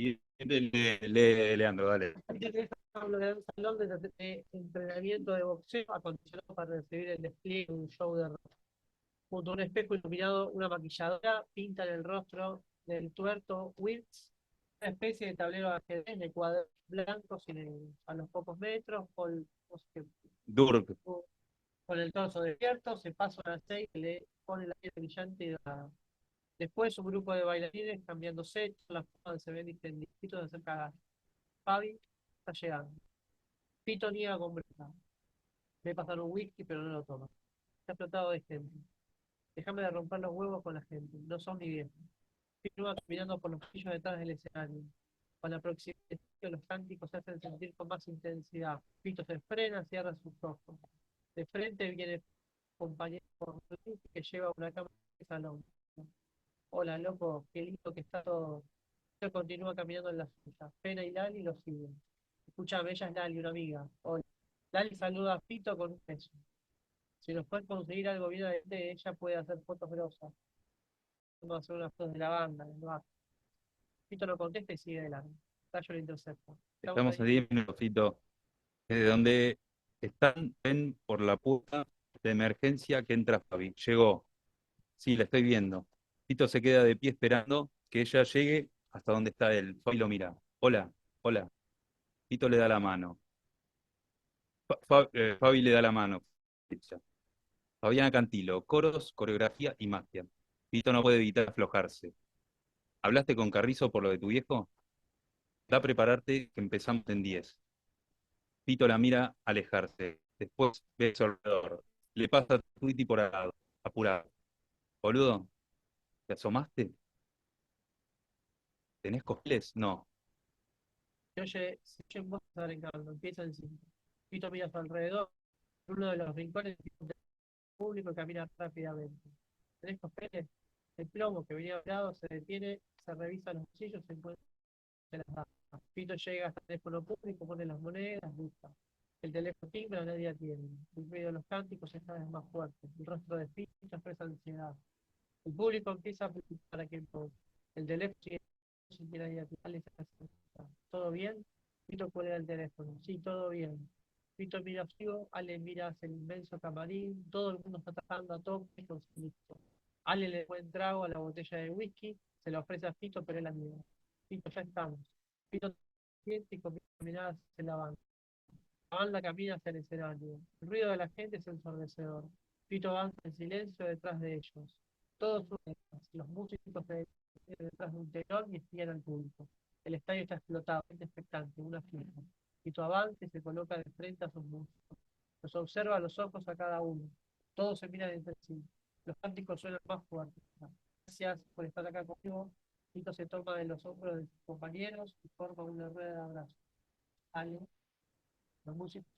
S2: dale.
S3: Hablo de un salón de entrenamiento de boxeo acondicionado para recibir el despliegue de un show de rock. Junto a un espejo iluminado, una maquilladora pinta en el rostro del tuerto Wills una especie de tablero de ajedrez de cuadros blancos a los pocos metros,
S2: Durk.
S3: con el torso despierto, se pasa una aceite, le pone la piel brillante y dorada. Después un grupo de bailarines cambiándose, todas las formas se ven distintos de hacer cagar. Fabi está llegando. Pito niega con brisa. Me pasaron un whisky, pero no lo toma. Está explotado de gente. Déjame de romper los huevos con la gente. No son mi viejo. Pito va caminando por los pasillos detrás del escenario. Con la proximidad de los cánticos se hacen sentir con más intensidad. Pito se frena, cierra sus ojos. De frente viene el compañero que lleva una cámara de salón. Hola, loco, qué lindo que está todo. Él continúa caminando en la suya. Pena y Lali lo siguen. Escúchame, ella es Lali, una amiga. Hola. Lali saluda a Pito con un beso. Si nos puede conseguir algo bien de ella, puede hacer fotos grosas. Vamos a hacer unas fotos de la banda, del bar. Pito no contesta y sigue adelante. Tallo lo intercepta.
S2: Estamos a 10 minutos, Fito. Desde donde están, ven por la puerta de emergencia que entra Fabi. Llegó. Sí, la estoy viendo. Fito se queda de pie esperando que ella llegue hasta donde está él. Fabi lo mira. Hola, hola. Fito le da la mano. Fabi le da la mano. Fabiana Cantilo, coros, coreografía y magia. Fito no puede evitar aflojarse. ¿Hablaste con Carrizo por lo de tu viejo? Da a prepararte que empezamos en 10. Fito la mira alejarse. Después ve a su alrededor. Le pasa Twitty por al lado, apurado. Boludo, ¿te asomaste? ¿Tenés cosplay? No.
S3: Se oye voz arrancando, empieza en 5. Pito mira a su alrededor, en uno de los rincones del público camina rápidamente. ¿Tenés papeles? El plomo que venía hablado se detiene, se revisa los bolsillos, se encuentra en las damas. Pito llega hasta el teléfono público, pone las monedas, busca. El teléfono timbra, nadie atiende. El ruido de los cánticos es cada vez más fuerte. El rostro de Pito expresa ansiedad. El público empieza a pedir para que el teléfono sigue sin que nadie atiende. ¿Todo bien? Pito cuelga el teléfono. Sí, todo bien. Pito mira frío, Ale mira hacia el inmenso camarín, todo el mundo está trabajando a tope con su listo. Ale le da un trago a la botella de whisky, se la ofrece a Pito, pero él la niega. Pito, ya estamos. Pito siente y comienza a caminar hacia la banda. La banda camina hacia el escenario. El ruido de la gente es ensordecedor. Pito avanza en silencio detrás de ellos. Todos son los músicos se detienen detrás de un telón y espían al público. El estadio está explotado, gente expectante, una fiesta. Pito avanza y se coloca de frente a sus músicos. Los observa a los ojos a cada uno. Todos se miran entre sí. Los cánticos suenan más fuertes. Gracias por estar acá conmigo. Pito se toma de los hombros de sus compañeros y forma una rueda de abrazo. Ale, los músicos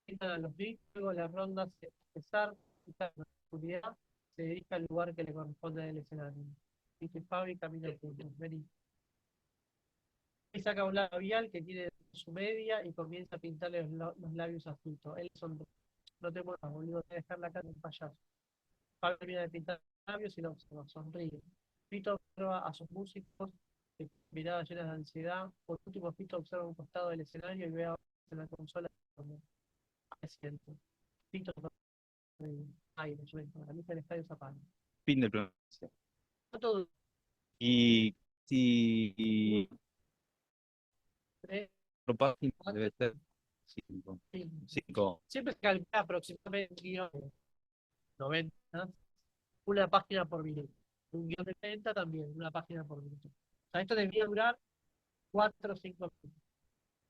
S3: quitan a los beats, luego la ronda se empezar, quita la oscuridad, se dirige al lugar que le corresponde del escenario. Pito y Fabi caminan juntos. Vení. Y saca un labial que tiene su media y comienza a pintarle los labios a Pito. Él sonríe. No te muevas, boludo, te voy a dejar la cara de un payaso. Fabi termina de pintar los labios y lo observa, sonríe. Pito observa a sus músicos miradas llenas de ansiedad. Por último, Fito observa un costado del escenario y ve a en la consola como asiento. Fito aire, suelto. La luz del estadio se apaga.
S2: Fin del plano.
S3: No todo.
S2: Y si
S3: Tres,
S2: cuatro páginas debe ser cinco.
S3: cinco.
S2: Cinco.
S3: Siempre se calcula aproximadamente un guión de 90, una página por minuto. Un guión de 30 también, una página por minuto. O sea, esto debería durar 4 o 5 minutos.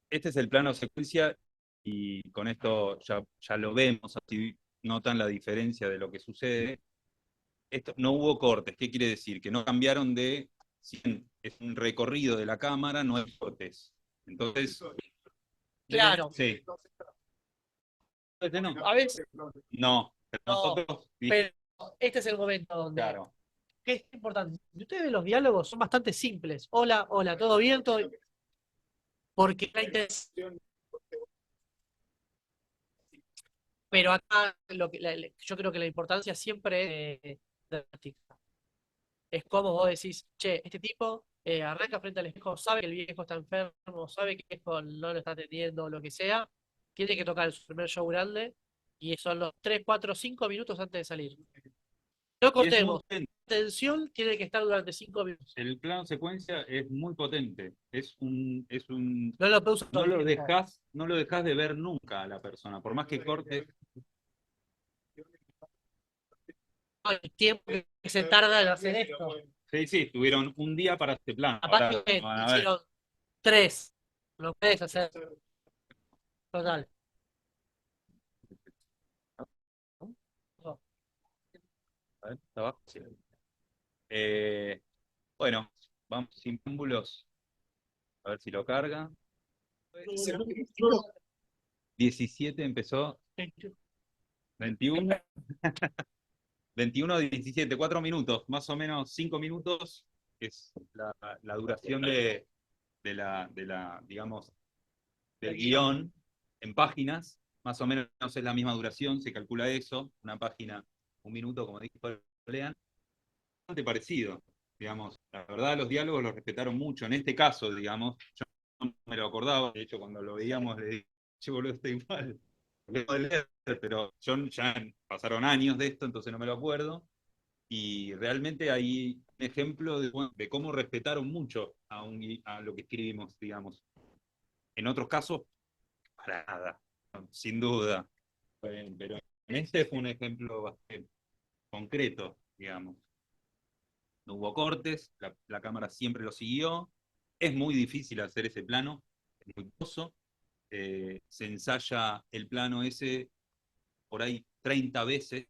S2: Este es el plano secuencia y con esto ya lo vemos, así notan la diferencia de lo que sucede. Esto, no hubo cortes, ¿qué quiere decir? Que no cambiaron de, si es un recorrido de la cámara, no hay cortes. Entonces,
S3: Claro.
S2: sí. Este no.
S3: A veces,
S2: No, pero
S3: no,
S2: nosotros,
S3: pero este es el momento donde
S2: claro.
S3: que es importante. Si ustedes ven los diálogos, son bastante simples. Hola, hola, ¿todo bien? ¿Todo bien? Porque la intención. Pero acá yo creo que la importancia siempre es práctica. Es como vos decís, che, este tipo arranca frente al espejo, sabe que el viejo está enfermo, sabe que el viejo no lo está atendiendo, o lo que sea, tiene que tocar su primer show grande y son los 3, 4, 5 minutos antes de salir. No
S2: Y es muy
S3: cortemos.
S2: potente.
S3: La tensión tiene que estar durante 5 minutos.
S2: El plano secuencia es muy potente.
S3: No lo puedo usar todo
S2: No
S3: el
S2: lo
S3: tiempo.
S2: no lo dejás de ver nunca a la persona, por más que cortes.
S3: El tiempo que se tarda en hacer esto.
S2: Sí, sí, tuvieron un día para este plano.
S3: Capaz
S2: Ahora
S3: que
S2: van a ver.
S3: hicieron 3. Lo puedes hacer. Total.
S2: A ver, ¿está abajo? Sí. Bueno, vamos sin preámbulos. A ver si lo carga. 17 empezó, 21. 21 a 17, 4 minutos, más o menos 5 minutos, es la duración digamos, del guión en páginas, más o menos es la misma duración, se calcula eso, una página, un minuto, como dijo Lean, bastante parecido, digamos, la verdad los diálogos los respetaron mucho, en este caso, digamos, yo no me lo acordaba, de hecho cuando lo veíamos le dije, che boludo, está igual, lo acabo de leer, pero ya pasaron años de esto, entonces no me lo acuerdo, y realmente hay un ejemplo de cómo respetaron mucho a lo que escribimos, digamos. En otros casos, para nada, sin duda. Pero en este fue un ejemplo bastante concreto, digamos. No hubo cortes, la cámara siempre lo siguió. Es muy difícil hacer ese plano, es muy costoso. Se ensaya el plano ese por ahí 30 veces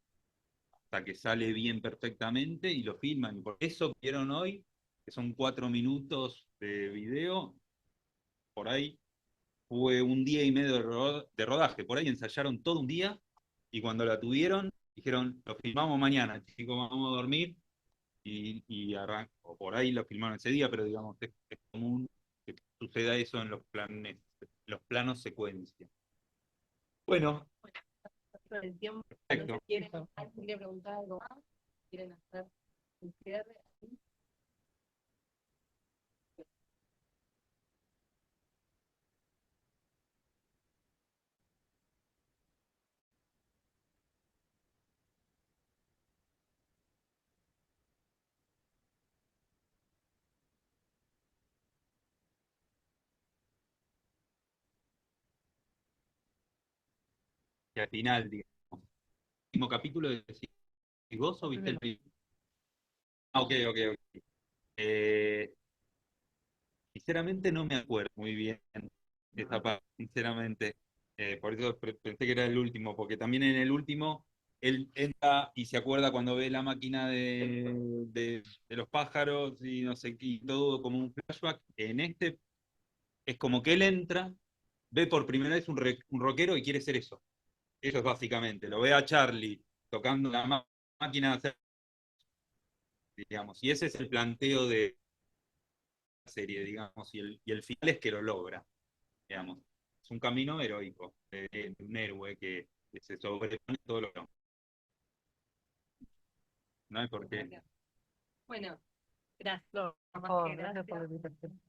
S2: hasta que sale bien perfectamente y lo filman. Y por eso vieron hoy, que son 4 minutos de video, por ahí fue un día y medio de rodaje. Por ahí ensayaron todo un día y cuando la tuvieron, dijeron, lo filmamos mañana, chicos, vamos a dormir y o por ahí lo filmaron ese día, pero digamos, es común que suceda eso en los planos secuencia. Bueno,
S1: El tiempo,
S2: perfecto.
S1: ¿alguien quiere preguntar algo más? ¿Quieren hacer un cierre?
S2: Y al final, digamos, el último capítulo de vos o viste el primero. Ah, ok, ok, ok. Sinceramente no me acuerdo muy bien de esta parte, sinceramente. Por eso pensé que era el último, porque también en el último él entra y se acuerda cuando ve la máquina de los pájaros y no sé qué, y todo como un flashback. En este es como que él entra, ve por primera vez un rockero y quiere ser eso. Eso es básicamente. Lo ve a Charlie tocando la máquina, digamos, y ese es el planteo de la serie, digamos, y el final es que lo logra, digamos. Es un camino heroico de un héroe que se sobrepone todo lo que no hay por qué.
S1: Bueno, Gracias.
S3: No, por favor, gracias por la invitación.